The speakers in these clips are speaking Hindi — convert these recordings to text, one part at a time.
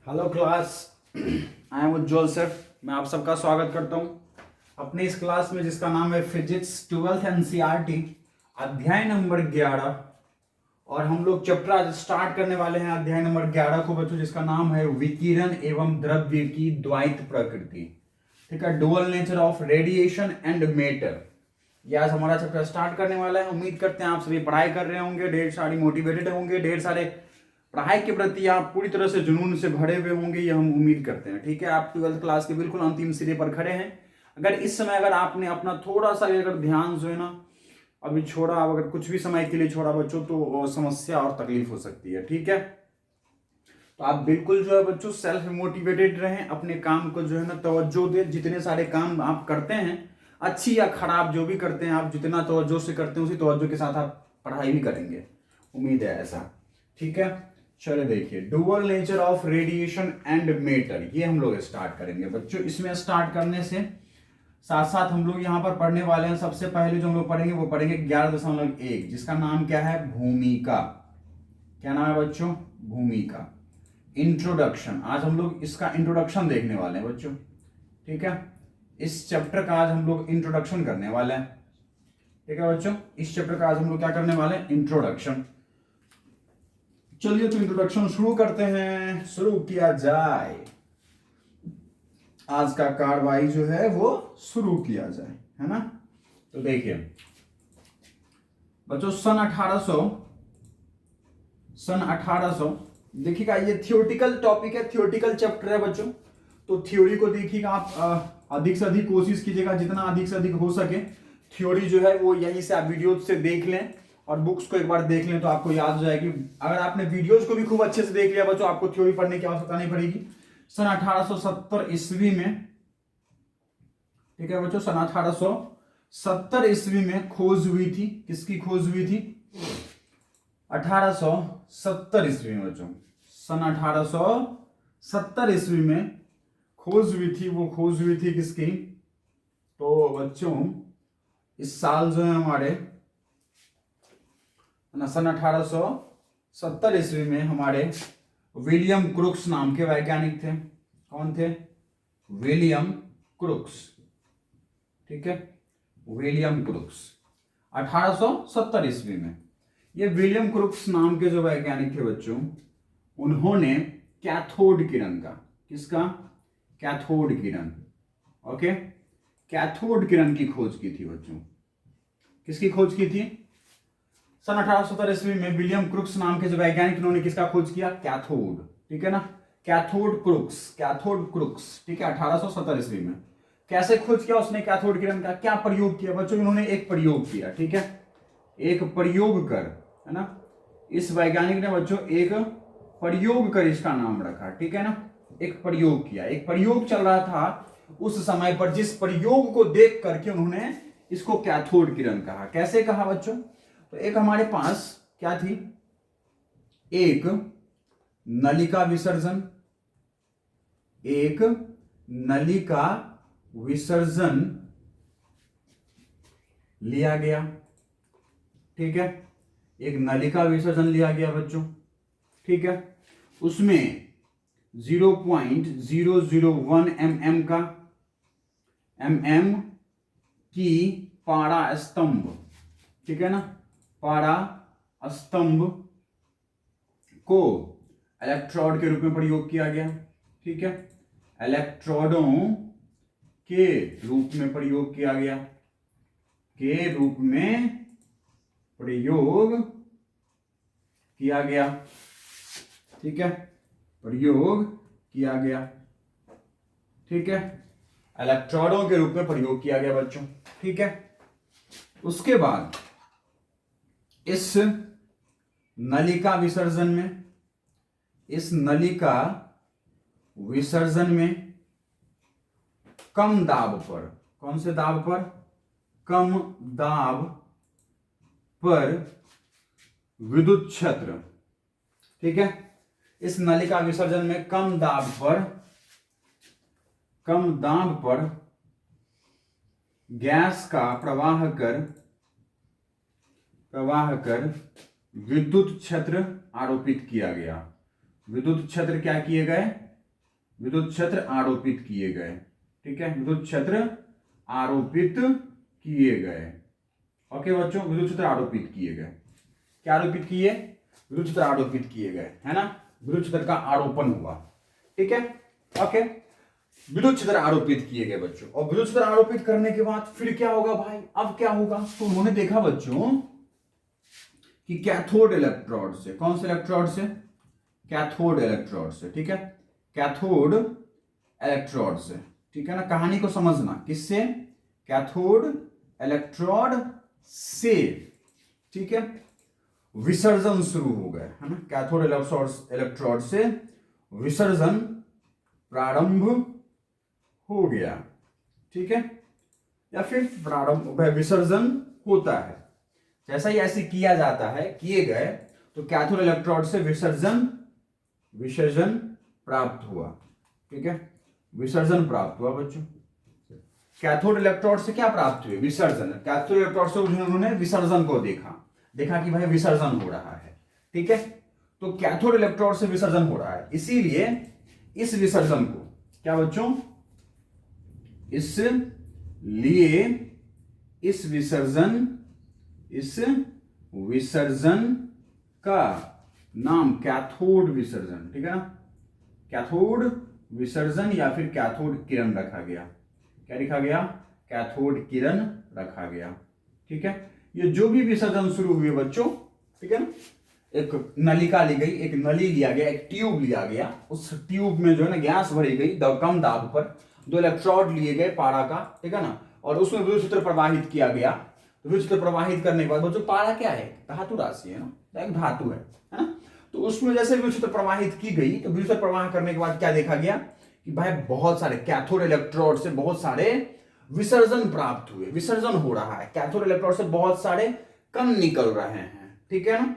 Hello class. I am Ujjwal sir. मैं आप सबका स्वागत करता हूं अपने इस क्लास में जिसका नाम है फिजिक्स 12th एनसीईआरटी अध्याय नंबर 11। और हम लोग चैप्टर आज स्टार्ट करने वाले हैं अध्याय नंबर 11 को बच्चों, जिसका नाम है विकिरण एवं द्रव्य की द्वैत प्रकृति। ठीक है, dual nature of radiation and matter. ये आज हमारा चैप्टर स्टार्ट करने वाला है। उम्मीद करते हैं आप सभी पढ़ाई कर रहे होंगे, ढेर सारी मोटिवेटेड होंगे, ढेर सारे पढ़ाई के प्रति आप पूरी तरह से जुनून से भरे हुए होंगे, ये हम उम्मीद करते हैं। ठीक है, आप 12th क्लास के बिल्कुल अंतिम सिरे पर खड़े हैं। अगर इस समय अगर आपने अपना थोड़ा सा अगर ध्यान जो है ना अभी छोड़ा, अगर कुछ भी समय के लिए छोड़ा बच्चों, तो समस्या और तकलीफ हो सकती है। ठीक है, तो आप बिल्कुल जो है बच्चों सेल्फ मोटिवेटेड रहें, अपने काम को जो है ना तवज्जो दें। जितने सारे काम आप करते हैं, अच्छी या खराब जो भी करते हैं, आप जितना तवज्जो से करते हैं उसी तवज्जो के साथ आप पढ़ाई भी करेंगे, उम्मीद है ऐसा। ठीक है, चलो देखिए, dual nature of radiation and matter, ये हम लोग स्टार्ट करेंगे बच्चों। इसमें स्टार्ट करने से साथ साथ हम लोग यहाँ पर पढ़ने वाले हैं। सबसे पहले जो हम लोग पढ़ेंगे वो पढ़ेंगे 11.1, जिसका नाम क्या है, भूमिका। क्या नाम है बच्चों, भूमिका। इंट्रोडक्शन, आज हम लोग इसका इंट्रोडक्शन देखने वाले हैं बच्चों। ठीक है, इस चैप्टर का आज हम लोग इंट्रोडक्शन करने वाले हैं। ठीक है बच्चों, इस चैप्टर का आज हम लोग क्या करने वाले हैं, इंट्रोडक्शन। चलिए तो इंट्रोडक्शन शुरू करते हैं, शुरू किया जाए। आज का कार्रवाई जो है वो शुरू किया जाए, है ना। तो देखिए बच्चों, सन 1800 देखिएगा, ये थियोरटिकल टॉपिक है, थियोरटिकल चैप्टर है बच्चों। तो थ्योरी को देखिएगा आप, अधिक से अधिक कोशिश कीजिएगा, जितना अधिक से अधिक हो सके थ्योरी जो है वो यहीं से आप वीडियो से देख लें और बुक्स को एक बार देख लें तो आपको याद हो जाएगी। अगर आपने वीडियोज को भी खूब अच्छे से देख लिया बच्चों, आपको थ्योरी पढ़ने की आवश्यकता नहीं पड़ेगी। सन 1870 ईस्वी में, ठीक है बच्चों, सन 1870 ईस्वी में खोज हुई थी। किसकी खोज हुई थी, 1870 ईस्वी में बच्चों, सन 1870 ईस्वी में खोज हुई थी। वो खोज हुई थी किसकी, तो बच्चों इस साल जो है हमारे सन 1870 ईस्वी में हमारे विलियम क्रुक्स नाम के वैज्ञानिक थे। कौन थे, विलियम क्रुक्स। ठीक है, विलियम क्रुक्स 1870 ईस्वी में। ये विलियम क्रुक्स नाम के जो वैज्ञानिक थे बच्चों, उन्होंने कैथोड किरण का, किसका, कैथोड किरण, ओके, कैथोड किरण की खोज की थी बच्चों। किसकी खोज की थी, सन 1870 ईस्वी में विलियम क्रुक्स नाम के जो वैज्ञानिक, उन्होंने किसका खोज किया, कैथोड। ठीक है ना, कैथोड क्रुक्स, कैथोड क्रुक्स। ठीक है, 1870 ईस्वी में कैसे खोज किया उसने कैथोड किरण का, क्या प्रयोग किया बच्चों, उन्होंने एक प्रयोग किया। ठीक है, एक प्रयोग कर, है ना, इस वैज्ञानिक ने बच्चों एक प्रयोग कर इसका नाम रखा। ठीक है ना, एक प्रयोग किया, एक प्रयोग चल रहा था उस समय पर, जिस प्रयोग को देख करके उन्होंने इसको कैथोड किरण कहा। कैसे कहा बच्चों, तो एक हमारे पास क्या थी, एक नलिका विसर्जन, एक नलिका विसर्जन लिया गया। ठीक है, एक नलिका विसर्जन लिया गया बच्चों। ठीक है, उसमें 0.001 mm का, mm की पारा स्तंभ, ठीक है ना, पारा स्तंभ को इलेक्ट्रोड के रूप में प्रयोग किया गया। ठीक है, इलेक्ट्रोडों के रूप में प्रयोग किया गया, के रूप में प्रयोग किया गया। ठीक है, प्रयोग किया गया। ठीक है, इलेक्ट्रोडों के रूप में प्रयोग किया गया बच्चों। ठीक है, उसके बाद इस नलिका विसर्जन में, इस नलिका विसर्जन में कम दाब पर, कौन से दाब पर, कम दाब पर विद्युत क्षेत्र, ठीक है, इस नलिका विसर्जन में कम दाब पर गैस का प्रवाह कर विद्युत क्षेत्र आरोपित किया गया। विद्युत क्षेत्र क्या किए गए, विद्युत क्षेत्र आरोपित किए गए। ठीक है, विद्युत क्षेत्र आरोपित किए गए। ओके बच्चों, विद्युत क्षेत्र आरोपित किए गए। क्या आरोपित किए? विद्युत क्षेत्र आरोपित किए गए, है ना, विद्युत क्षेत्र का आरोपण हुआ। ठीक है, ओके, विद्युत क्षेत्र आरोपित किए गए बच्चों। और विद्युत क्षेत्र आरोपित करने के बाद फिर क्या होगा भाई? अब क्या होगा? तो उन्होंने देखा बच्चों कि कैथोड इलेक्ट्रोड से, कौन से इलेक्ट्रोड से? कैथोड इलेक्ट्रोड से। ठीक है, कैथोड इलेक्ट्रोड से। ठीक है ना, कहानी को समझना, किससे? कैथोड इलेक्ट्रोड से। ठीक है, विसर्जन शुरू हो गए, है ना, कैथोड इलेक्ट्रोड से विसर्जन प्रारंभ हो गया। ठीक है, या फिर प्रारंभ विसर्जन होता है, जैसा ही ऐसे किया जाता है, किए गए, तो कैथोड इलेक्ट्रोड से विसर्जन प्राप्त हुआ। ठीक है, विसर्जन प्राप्त हुआ बच्चों। कैथोड इलेक्ट्रोड से क्या प्राप्त हुए? विसर्जन। कैथोड इलेक्ट्रोड से उन्होंने विसर्जन को देखा कि भाई विसर्जन हो रहा है। ठीक है, तो कैथोड इलेक्ट्रोड से विसर्जन हो रहा है, इसीलिए इस विसर्जन को क्या बच्चों? इसलिए इस विसर्जन का नाम कैथोड विसर्जन, ठीक है ना, कैथोड विसर्जन या फिर कैथोड किरण रखा गया। क्या लिखा गया? कैथोड किरण रखा गया। ठीक है, ये जो भी विसर्जन शुरू हुए बच्चों, ठीक है ना, एक नलिका ली गई, एक नली लिया गया, एक ट्यूब लिया गया, उस ट्यूब में जो है ना गैस भरी गई कम दाब पर, 2 इलेक्ट्रोड लिए गए पारा का, ठीक है ना, और उसमें विद्युत क्षेत्र प्रवाहित किया गया। तो विद्युत क्षेत्र प्रवाहित करने के बाद बच्चों, पारा क्या है? धातु राशि है ना, एक धातु है ना, तो उसमें जैसे विद्युत क्षेत्र प्रवाहित की गई, तो विद्युत क्षेत्र प्रवाह करने के बाद क्या देखा गया कि भाई बहुत सारे कैथोड इलेक्ट्रोड से बहुत सारे विसर्जन प्राप्त हुए, विसर्जन हो रहा है, कैथोड इलेक्ट्रोड से बहुत सारे कण निकल रहे हैं। ठीक है ना,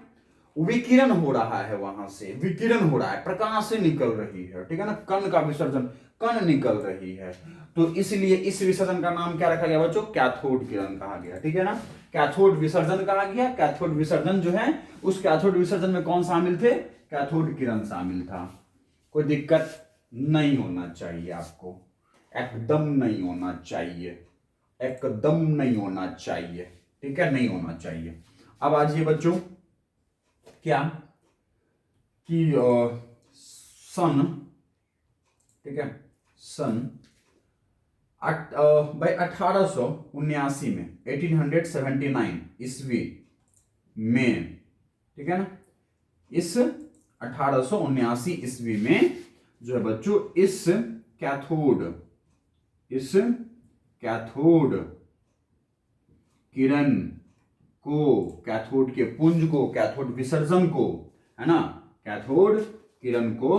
विकिरण हो रहा है, वहां से विकिरण हो रहा है, प्रकाश से निकल रही है। ठीक है ना, कण का विसर्जन, कण निकल रही है, तो इसलिए इस विसर्जन का नाम क्या रखा गया बच्चों? कैथोड किरण कहा गया। ठीक है ना, कैथोड विसर्जन कहा गया। कैथोड विसर्जन जो है, उस कैथोड विसर्जन में कौन शामिल थे? कैथोड किरण शामिल था। कोई दिक्कत नहीं होना चाहिए आपको, एकदम नहीं होना चाहिए, एकदम नहीं होना चाहिए। ठीक है, नहीं होना चाहिए। अब आज ये बच्चों क्या कि सन, ठीक है, सन भाई 1879 में, 1879 ईस्वी में, ठीक है ना, इस 1879 ईस्वी में जो है बच्चों, इस कैथोड किरण को, कैथोड के पुंज को, कैथोड विसर्जन को, है ना, कैथोड किरण को,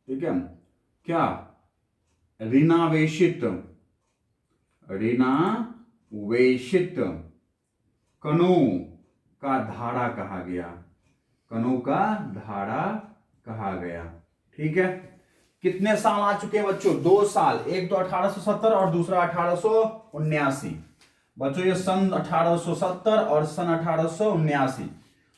ठीक है, क्या ऋणावेशित कणों का धारा कहा गया, कणों का धारा कहा गया। ठीक है, कितने साल आ चुके हैं बच्चों? 2 साल, एक तो 1870 और दूसरा 1879। बच्चों ये सन 1870 और सन 1879,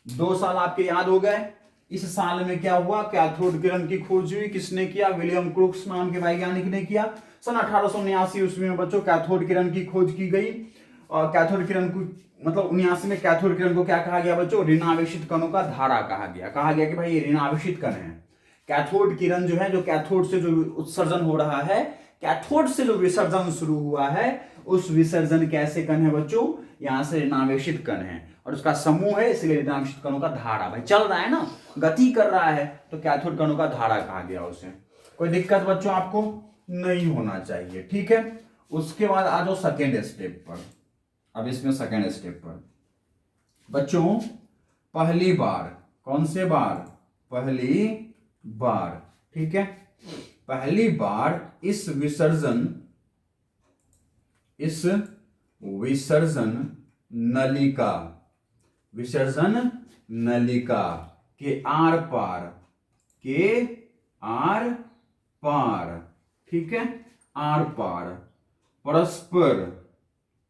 2 साल आपके याद हो गए। इस साल में क्या हुआ? कैथोड किरण की खोज हुई। किसने किया? विलियम क्रूक्स नाम के वैज्ञानिक ने किया। सन 1879 ईस्वी में बच्चों कैथोड किरण की खोज की गई। और कैथोड किरण को मतलब 79 में कैथोड किरण को क्या कहा गया बच्चों? ऋणावेशित कणों का धारा कहा गया। कहा गया कि भाई ये ऋणावेशित कण है। कैथोड किरण जो है, जो कैथोड से जो उत्सर्जन हो रहा है, कैथोड से जो विसर्जन शुरू हुआ है, उस विसर्जन कैसे कण है बच्चों? यहां से ऋणावेशित कण है और उसका समूह है, इसलिए ऋणावेशित कणों का धारा। भाई चल रहा है ना, गति कर रहा है, तो कैथोड कणों का धारा कहा गया उसे। कोई दिक्कत बच्चों आपको नहीं होना चाहिए। ठीक है, उसके बाद आ जाओ सेकेंड स्टेप पर। अब इसमें सेकेंड स्टेप पर बच्चों, पहली बार, कौन से बार? पहली बार, ठीक है, पहली बार इस विसर्जन नलिका के आर पार, ठीक है, आर पार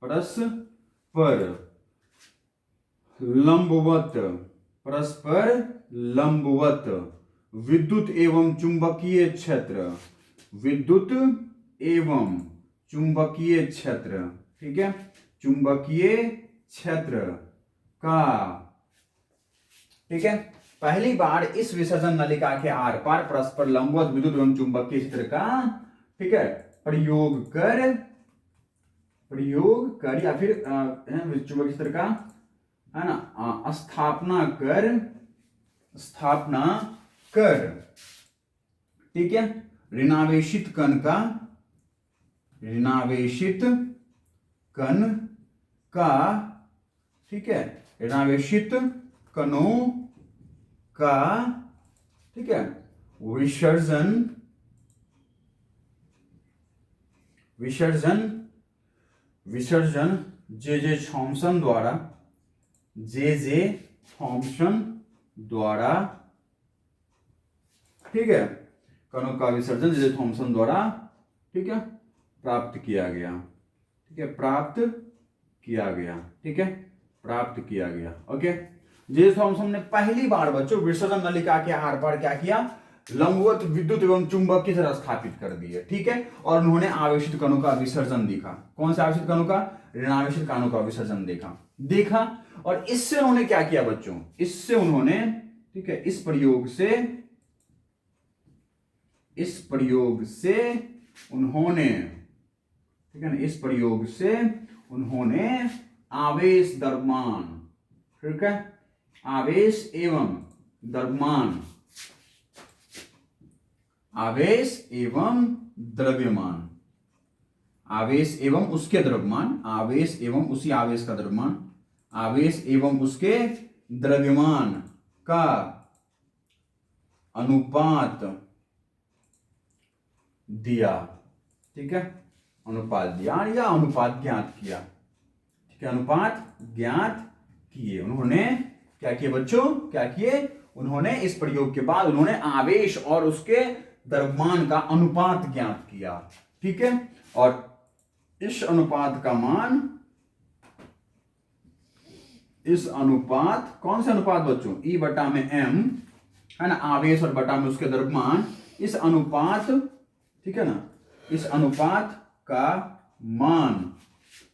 परस्पर लंबवत विद्युत एवं चुंबकीय क्षेत्र विद्युत एवं चुंबकीय क्षेत्र, ठीक है, चुंबकीय क्षेत्र का, ठीक है, पहली बार इस विसर्जन नलिका के आर पार परस्पर लंबवत विद्युत एवं चुंबकीय क्षेत्र का, ठीक है, प्रयोग कर या फिर चुंबकीय क्षेत्र का, है ना, स्थापना कर, ठीक है, ऋणावेशित कण का, ठीक है, ऋणावेशित कणों का, ठीक है, विसर्जन जे थॉम्सन द्वारा, ठीक है, कणों का विसर्जन जे थॉम्सन द्वारा, ठीक है, प्राप्त किया गया, ठीक है, प्राप्त किया गया। ओके, जे थॉम्सन ने पहली बार बच्चों विसर्जन नलिका के आर पार क्या किया, लंबवत विद्युत एवं चुंबक की तरह स्थापित कर दिए, ठीक है, और उन्होंने आवेशित कणों का विसर्जन देखा। कौन से आवेशित कणों का? ऋणावेशित कणों का विसर्जन देखा। और इससे उन्होंने क्या किया बच्चों, इससे उन्होंने, ठीक है, इस प्रयोग से उन्होंने, ठीक है ना, इस प्रयोग से उन्होंने आवेश द्रव्यमान, ठीक है, आवेश एवं द्रव्यमान, आवेश एवं उसके द्रव्यमान, आवेश एवं उसी आवेश का द्रव्यमान, आवेश एवं उसके द्रव्यमान का अनुपात दिया, ठीक है, अनुपात दिया या अनुपात ज्ञात किया, ठीक है, अनुपात ज्ञात किए। उन्होंने क्या किए बच्चों, क्या किए, उन्होंने इस प्रयोग के बाद उन्होंने आवेश और उसके द्रव्यमान का अनुपात ज्ञात किया, ठीक है, और इस अनुपात का मान, इस अनुपात, कौन सा अनुपात बच्चों, E बटा में M, है ना, आवेश और बटा में उसके द्रव्यमान, इस अनुपात, ठीक है ना, इस अनुपात का मान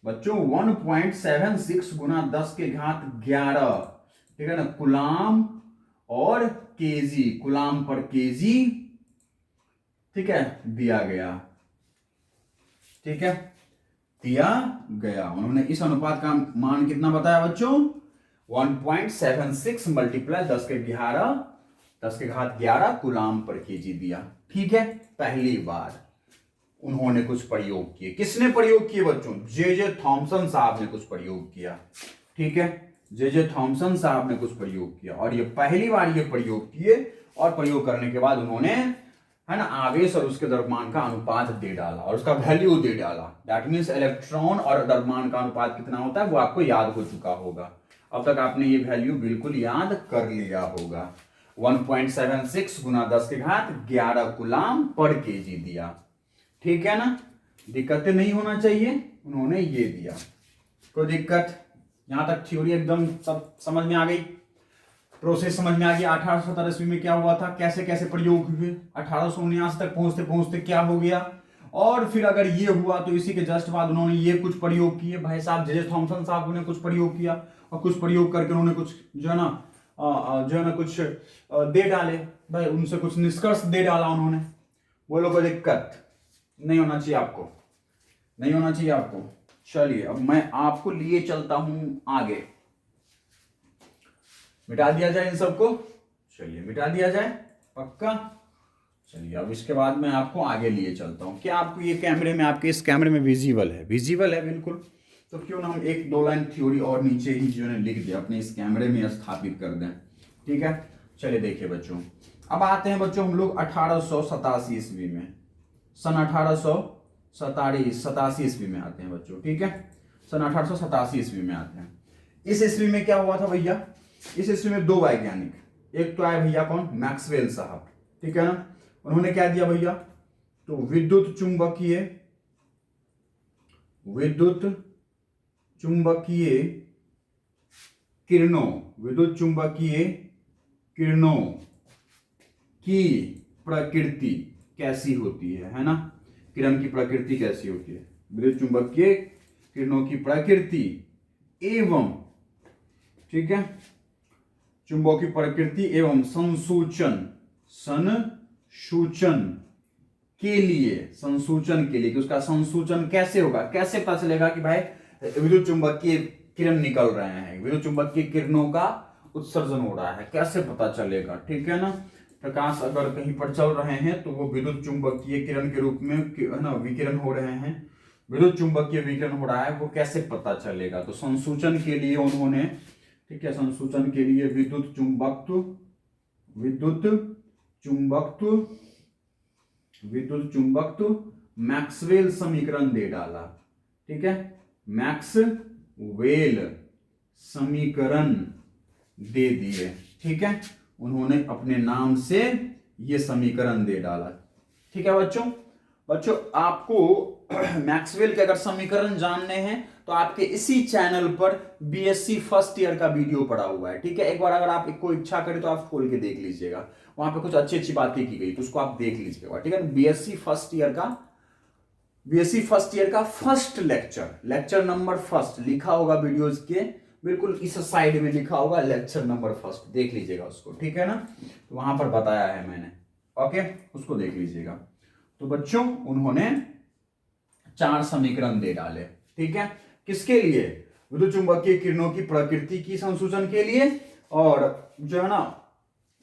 बच्चों 1.76 गुना 10 के घात 11, ठीक है ना, कूलाम और केजी, कूलाम पर केजी, ठीक है, दिया गया, ठीक है, दिया गया। उन्होंने इस अनुपात का मान कितना बताया बच्चों, 1.76 मल्टीप्लाई 10 के घात 11 कूलाम पर केजी दिया, ठीक है। पहली बार उन्होंने कुछ प्रयोग किए। किसने प्रयोग किए बच्चों, जे थॉम्सन साहब ने कुछ प्रयोग किया, ठीक है, जे थॉम्सन साहब ने कुछ प्रयोग किया, और ये पहली बार ये प्रयोग किए, और प्रयोग करने के बाद उन्होंने, है ना, आवेश और उसके द्रव्यमान का अनुपात दे डाला और उसका वैल्यू दे डाला। दैट मींस इलेक्ट्रॉन और द्रव्यमान का अनुपात कितना होता है वो आपको याद हो चुका होगा। अब तक आपने ये वैल्यू बिल्कुल याद कर लिया होगा। 1.76 गुना 10 के घात 11 कूलाम पर केजी दिया, ठीक है ना, दिक्कतें नहीं होना चाहिए, उन्होंने ये दिया। कोई दिक्कत? यहां तक थ्योरी एकदम सब समझ में आ गई, प्रोसेस समझ में आ गया। 1817 ईस्वी में क्या हुआ था, कैसे कैसे प्रयोग हुए, 1879 तक पहुंचते पहुंचते क्या हो गया, और फिर अगर ये हुआ तो इसी के जस्ट बाद उन्होंने ये कुछ प्रयोग किए। भाई साहब जे थॉम्सन साहब ने कुछ प्रयोग किया, और कुछ प्रयोग करके उन्होंने कुछ जो है ना कुछ दे डाले, भाई उनसे कुछ निष्कर्ष दे डाला उन्होंने। बोलो कोई दिक्कत नहीं होना चाहिए आपको, नहीं होना चाहिए आपको। चलिए अब मैं आपको लिए चलता हूं आगे। मिटा दिया जाए इन सबको, चलिए मिटा दिया जाए, पक्का। चलिए अब इसके बाद मैं आपको आगे लिए चलता हूं। क्या आपको ये कैमरे में, आपके इस कैमरे में विजिबल है? विजिबल है बिल्कुल। तो क्यों ना हम एक दो लाइन थ्योरी और नीचे ही जो है लिख दे, अपने इस कैमरे में स्थापित कर दें, ठीक है। चलिए देखिए बच्चों, अब आते हैं बच्चों हम लोग 1887 ईस्वी में, सन 1887 ईस्वी में आते हैं बच्चों, ठीक है, सन 1887 ईस्वी में आते हैं। इस ईस्वी में क्या हुआ था भैया, इस ईस्वी में दो वैज्ञानिक, एक तो आए भैया कौन, मैक्सवेल साहब, ठीक है ना। उन्होंने क्या दिया भैया, तो विद्युत चुंबकीय किरणों की प्रकृति, कैसी होती है ना, किरण की प्रकृति कैसी होती है, विद्युत चुंबकीय किरणों की प्रकृति एवं, ठीक है, चुंबकों की प्रकृति एवं संसूचन के लिए कि उसका संसूचन कैसे होगा, कैसे पता चलेगा कि भाई विद्युत चुंबकीय किरण निकल रहे हैं, विद्युत चुंबकीय किरणों का उत्सर्जन हो रहा है, कैसे पता चलेगा, ठीक है ना। प्रकाश अगर कहीं पर चल रहे हैं तो वो विद्युत चुंबकीय किरण के रूप में है ना विकिरण हो रहे हैं, विद्युत चुंबकीय विकिरण हो रहा है, वो कैसे पता चलेगा। तो संसूचन के लिए उन्होंने, ठीक है, संसूचन के लिए विद्युत चुंबकत्व मैक्सवेल समीकरण दे डाला, ठीक है, मैक्सवेल समीकरण दे दिए, ठीक है, उन्होंने अपने नाम से ये समीकरण दे डाला, ठीक है बच्चों आपको मैक्सवेल के अगर समीकरण जानने हैं तो आपके इसी चैनल पर बीएससी फर्स्ट ईयर का वीडियो पड़ा हुआ है, ठीक है, एक बार अगर आप को इच्छा करें तो आप खोल के देख लीजिएगा, वहां पे कुछ अच्छी अच्छी बातें की गई तो उसको आप देख लीजिएगा, ठीक है। बीएससी फर्स्ट ईयर का फर्स्ट लेक्चर नंबर फर्स्ट लिखा होगा वीडियोज के बिल्कुल इस साइड में लिखा होगा लेक्चर नंबर फर्स्ट, देख लीजिएगा उसको, ठीक है ना, तो वहां पर बताया है मैंने, ओके, उसको देख लीजिएगा। तो बच्चों उन्होंने 4 समीकरण दे डाले, ठीक है, किसके लिए, विद्युत चुंबकीय किरणों की प्रकृति की संसूचन के लिए और जो है ना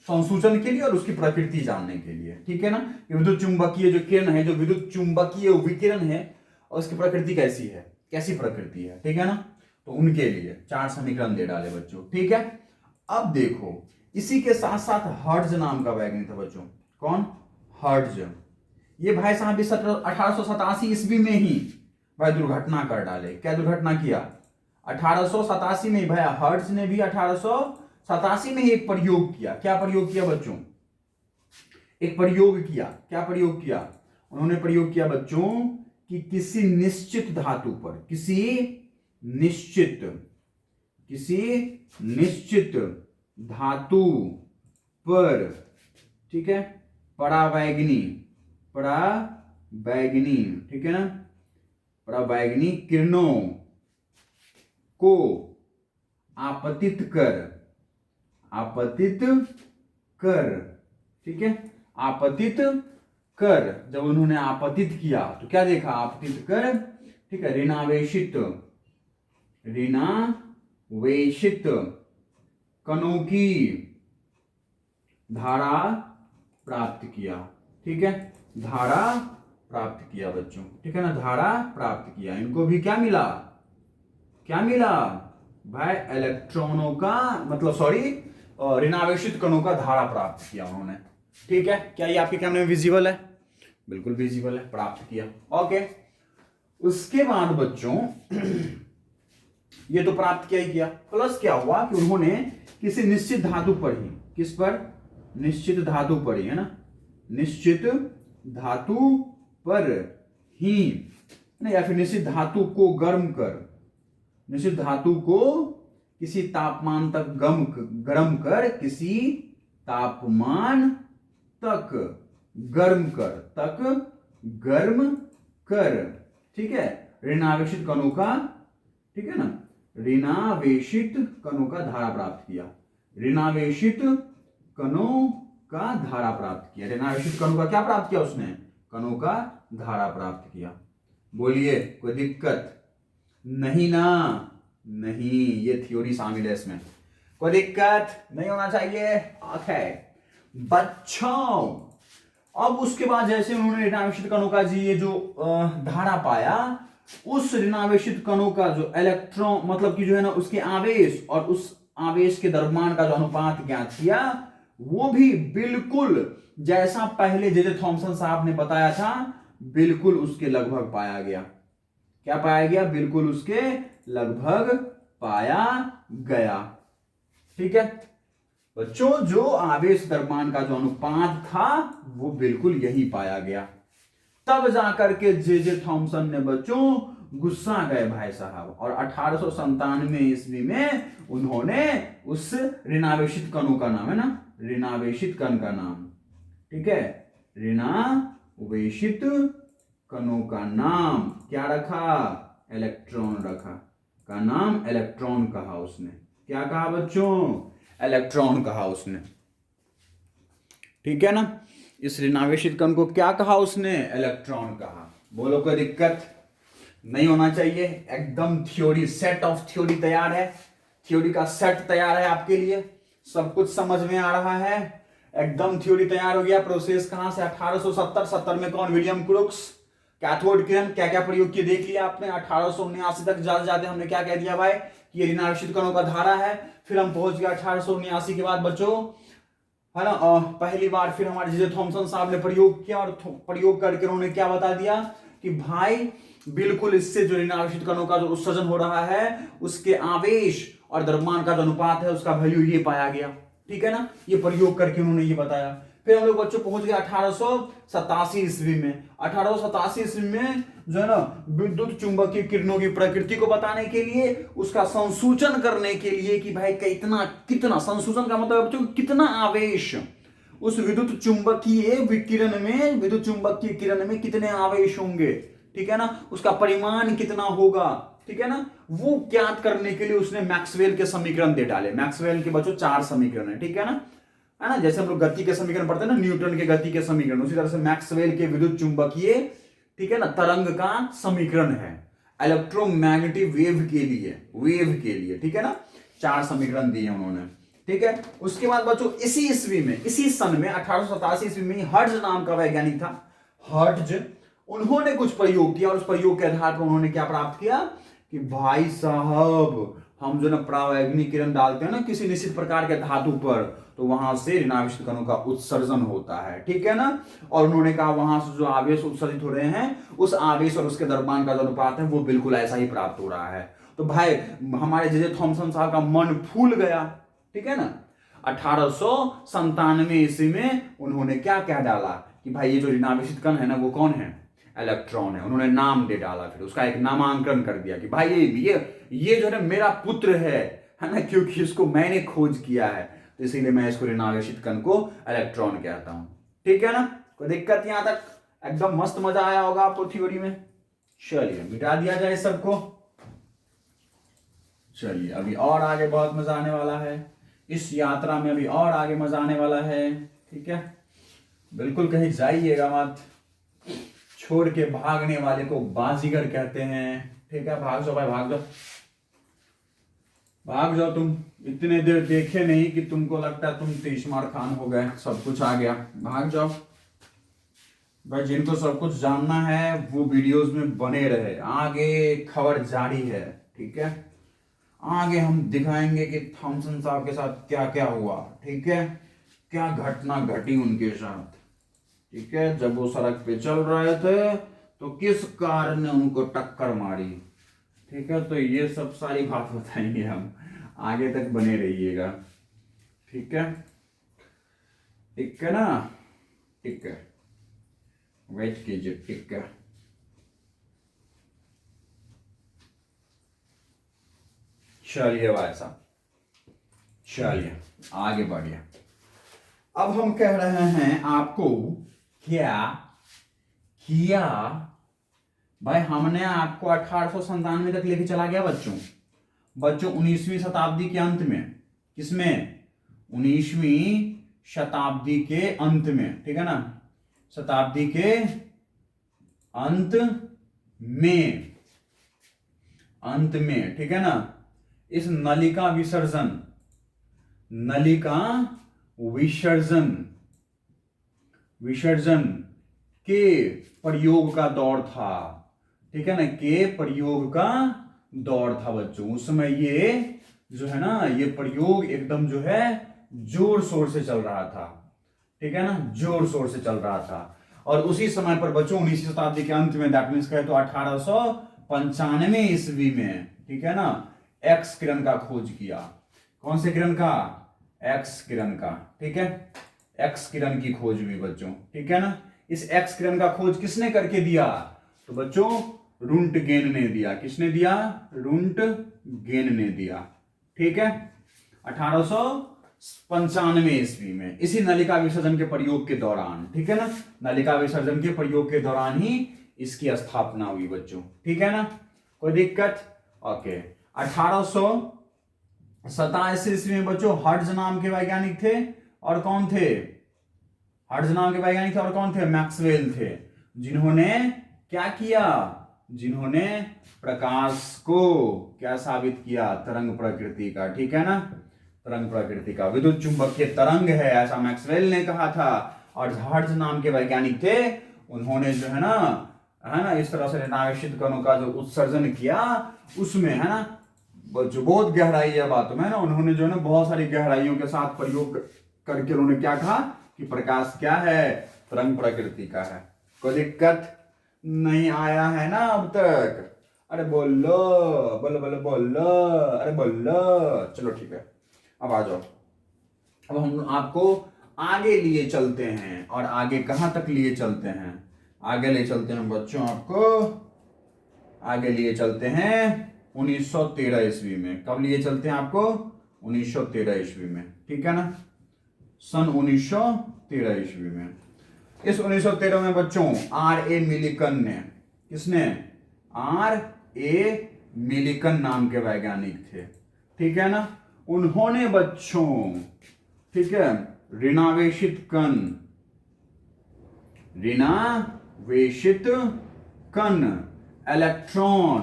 संसूचन के लिए और उसकी प्रकृति जानने के लिए, ठीक है ना। विद्युत चुंबकीय जो किरण है, जो विद्युत चुंबकीय विकिरण है और उसकी प्रकृति कैसी है, कैसी प्रकृति है, ठीक है ना, तो उनके लिए 4 समीकरण दे डाले बच्चों, ठीक है। अब देखो इसी के साथ साथ हर्ट्ज नाम का वैज्ञानिक था बच्चों, कौन, हर्ट्ज, ये भाई साहब 1887 ईस्वी में ही भाई दुर्घटना कर डाले, क्या दुर्घटना किया, 1887 में भाई हर्ट्ज ने भी 1887 में ही एक प्रयोग किया, क्या प्रयोग किया बच्चों, एक प्रयोग किया, क्या प्रयोग किया, उन्होंने प्रयोग किया बच्चों कि किसी निश्चित धातु पर, किसी निश्चित धातु पर, ठीक है, परावैगनी, ठीक है ना, परावैगनी किरणों को आपतित कर, ठीक है, आपतित कर, जब उन्होंने आपतित किया तो क्या देखा, आपतित कर, ठीक है, ऋणावेशित कणों की धारा प्राप्त किया, ठीक है, धारा प्राप्त किया बच्चों, ठीक है ना, धारा प्राप्त किया, इनको भी क्या मिला, भाई इलेक्ट्रॉनों का मतलब ऋणावेशित कणों का धारा प्राप्त किया उन्होंने, ठीक है। क्या ये आपके कैमरे में विजिबल है, बिल्कुल विजिबल है, प्राप्त किया, ओके। उसके बाद बच्चों ये तो प्राप्त किया ही किया, प्लस क्या हुआ कि उन्होंने किसी निश्चित धातु पर ही, किस पर, निश्चित धातु पर ही, है ना, निश्चित धातु पर ही या फिर निश्चित धातु को गर्म कर, निश्चित धातु को किसी तापमान तक गर्म कर, किसी तापमान तक गर्म कर, ठीक है, ऋणावेशित कणों का, ठीक है ना, ऋणावेशित कणों का धारा प्राप्त किया, ऋणावेशित कणों का धारा प्राप्त किया, ऋणावेशित कणों का क्या प्राप्त किया उसने, कणों का धारा प्राप्त किया। बोलिए कोई दिक्कत नहीं ना, नहीं, ये थ्योरी शामिल है इसमें, कोई दिक्कत नहीं होना चाहिए, ओके बच्चों। अब उसके बाद जैसे उन्होंने ऋणावेशित कणों का जी ये जो धारा पाया, उस ऋणावेशित कणों का जो इलेक्ट्रॉन मतलब कि जो है ना उसके आवेश और उस आवेश के द्रव्यमान का जो अनुपात ज्ञात किया, वो भी बिल्कुल जैसा पहले जे थॉमसन साहब ने बताया था, बिल्कुल उसके लगभग पाया गया, क्या पाया गया, बिल्कुल उसके लगभग पाया गया, ठीक है बच्चों। जो आवेश द्रव्यमान का जो अनुपात था वो बिल्कुल यही पाया गया, तब जाकर के जे थॉमसन ने बच्चों गुस्सा गए भाई साहब, और 1897 ईस्वी में उन्होंने उस ऋणावेशित कणों का नाम है ना, ऋणावेशित कण का नाम, ठीक है, ऋणावेशित वेशित कणों का नाम क्या रखा? इलेक्ट्रॉन रखा। का नाम इलेक्ट्रॉन कहा उसने। क्या कहा बच्चों? इलेक्ट्रॉन कहा उसने। ठीक है ना? इस ऋणावेशित कण को क्या कहा उसने? इलेक्ट्रॉन कहा। बोलो कोई दिक्कत नहीं होना चाहिए। एकदम थ्योरी, सेट ऑफ थ्योरी तैयार है। थ्योरी का सेट तैयार है आपके लिए। सब कुछ समझ में आ रहा है। एकदम थ्योरी तैयार हो गया। प्रोसेस कहां से? 1870 में कौन? William crooks. कैथोड किरण क्या क्या प्रयोग किए देख लिया आपने। 1879 तक जाते जाते हमने क्या कह दिया भाई कि ये ऋणावेशित कणों का धारा है। फिर हम पहुंच गए 1879 के बाद बच्चों, है ना, पहली बार फिर हमारे जे थॉमसन साहब ने प्रयोग किया और प्रयोग करके उन्होंने क्या बता दिया कि भाई बिल्कुल इससे जो ऋणावेशित कणों का जो उत्सर्जन हो रहा है उसके आवेश और द्रव्यमान का जो अनुपात है उसका वैल्यू ये पाया गया। ठीक है ना? ये प्रयोग करके उन्होंने ये बताया। फिर हम लोग बच्चों पहुंच गए 1887 ईस्वी में। 1887 ईस्वी में जो है ना विद्युत चुंबकीय किरणों की प्रकृति को बताने के लिए, उसका संसूचन करने के लिए कि भाई कितना कितना संसूचन का मतलब बच्चों कितना आवेश उस विद्युत चुंबकीय विकिरण में, विद्युत चुंबकीय किरण में कितने आवेश होंगे, ठीक है ना, उसका परिमाण कितना होगा, ठीक है ना, वो ज्ञात करने के लिए उसने मैक्सवेल के समीकरण दे डाले। मैक्सवेल के बच्चों 4 समीकरण है, ठीक है ना, जैसे हम लोग गति के समीकरण पढ़ते हैं ना, न्यूटन के गति के समीकरण, उसी तरह से मैक्सवेल के विद्युत चुंबकीय, ठीक है ना, तरंग का समीकरण है इलेक्ट्रोमैग्नेटिक वेव के लिए, ठीक है ना। 4 समीकरण दिए उन्होंने, ठीक है। उसके बाद बच्चों इसी ईस्वी में, इसी सन में 1887 ईस्वी में हर्ट्ज नाम का वैज्ञानिक था, हर्ट्ज, उन्होंने कुछ प्रयोग किया और उस प्रयोग के आधार पर उन्होंने क्या प्राप्त किया कि भाई साहब हम जो ना परावैज्ञानिक किरण डालते हैं ना किसी निश्चित प्रकार के धातु पर, तो वहां से ऋणावेशित कणों का उत्सर्जन होता है, ठीक है ना। और उन्होंने कहा वहां से जो आवेश उत्सर्जित हो रहे हैं उस आवेश और उसके द्रव्यमान का जो अनुपात है वो बिल्कुल ऐसा ही प्राप्त हो रहा है। तो भाई हमारे जे थॉमसन साहब का मन फूल गया, ठीक है ना। 1897 ईस्वी में उन्होंने क्या कह डाला कि भाई ये जो ऋणावेशित कण है ना वो कौन है? इलेक्ट्रॉन है। उन्होंने नाम दे डाला, फिर उसका एक नामांकन कर दिया कि भाई ये जो है मेरा पुत्र है ना, क्योंकि इसको मैंने खोज किया है, तो इसीलिए मैं इसको ऋणावेशित कण को इलेक्ट्रॉन कहता हूं, ठीक है ना। कोई दिक्कत यहां तक? एकदम मस्त मजा आया होगा आपको थ्योरी में। चलिए मिटा दिया जाए सबको। चलिए अभी और आगे बहुत मजा आने वाला है इस यात्रा में, अभी और आगे मजा आने वाला है, ठीक है। बिल्कुल कहीं जाइएगा मत, छोड़ के भागने वाले को बाजीगर कहते हैं, ठीक है। भाग जाओ भाई, भाग जाओ, भाग जाओ। तुम इतने देर देखे नहीं कि तुमको लगता है तुम तीसमार खान हो गए, सब कुछ आ गया, भाग जाओ भाई। जिनको सब कुछ जानना है वो वीडियोस में बने रहे, आगे खबर जारी है, ठीक है। आगे हम दिखाएंगे कि थॉमसन साहब के साथ क्या क्या हुआ, ठीक है, क्या घटना घटी उनके साथ, ठीक है। जब वो सड़क पे चल रहे थे तो किस कार ने उनको टक्कर मारी, ठीक है। तो ये सब सारी बात बताएंगे हम, आगे तक बने रहिएगा, ठीक है, ठीक है ना, ठीक है, वेट कीजिए, ठीक है। चलिए भाई साहब, चलिए आगे बढ़िए। अब हम कह रहे हैं आपको क्या किया भाई, हमने आपको 1897 तक लेके चला गया बच्चों 19वीं शताब्दी के अंत में, किसमें? 19वीं शताब्दी के अंत में, ठीक है ना, शताब्दी के अंत में, ठीक है ना। इस नलिका विसर्जन के प्रयोग का दौर था, ठीक है ना, के प्रयोग का दौर था बच्चों। उस समय ये जो है ना ये प्रयोग एकदम जो है जोर शोर से चल रहा था, ठीक है ना, जोर शोर से चल रहा था। और उसी समय पर बच्चों 19वीं शताब्दी के अंत में, दैट मीन्स कहे तो 1895 ईस्वी में, ठीक है ना, एक्स किरण का खोज किया। कौन से किरण का? एक्स किरण का, ठीक है। एक्स किरण की खोज हुई बच्चों, ठीक है ना। इस एक्स किरण का खोज किसने करके दिया? तो बच्चों रुंटगेन ने दिया। किसने दिया? रुंटगेन ने दिया, ठीक है। 95 ईस्वी में, इसी नलिका विसर्जन के प्रयोग के दौरान, ठीक है ना, नलिका विसर्जन के प्रयोग के दौरान ही इसकी स्थापना हुई बच्चों, ठीक है ना, कोई दिक्कत? ओके। 1887 ईस्वी में बच्चों हर्ट्ज नाम के वैज्ञानिक थे, और कौन थे? हर्ट्ज नाम के वैज्ञानिक थे और कौन थे? मैक्सवेल थे, जिन्होंने क्या किया? जिन्होंने प्रकाश को क्या साबित किया? तरंग प्रकृति का, ठीक है ना, तरंग प्रकृति का, विद्युत चुंबकीय तरंग है, ऐसा मैक्सवेल ने कहा था। और हर्ट्ज नाम के वैज्ञानिक थे, उन्होंने जो है ना इस तरह से ऋणावेशित कणों का जो उत्सर्जन किया, उसमें है ना जो बहुत गहराई है बातों में ना, उन्होंने जो है ना बहुत सारी गहराइयों के साथ प्रयोग करके उन्होंने क्या कहा कि प्रकाश क्या है? तरंग प्रकृति का है। कोई दिक्कत नहीं आया है ना अब तक? अरे बोलो बोलो बोलो बोलो, अरे बोलो। चलो ठीक है, अब आ जाओ। अब हम आपको आगे लिए चलते हैं, और आगे कहां तक लिए चलते हैं? आगे ले चलते हैं बच्चों, आपको आगे लिए चलते हैं 1913 ईस्वी में। कब लिए चलते हैं आपको? 1913 ईस्वी में, ठीक है ना, सन 1913 ईस्वी में। इस 1913 में बच्चों R.A. मिलिकन ने, किसने? R.A. मिलिकन नाम के वैज्ञानिक थे, ठीक है ना, उन्होंने बच्चों, ठीक है, ऋणावेशित कण इलेक्ट्रॉन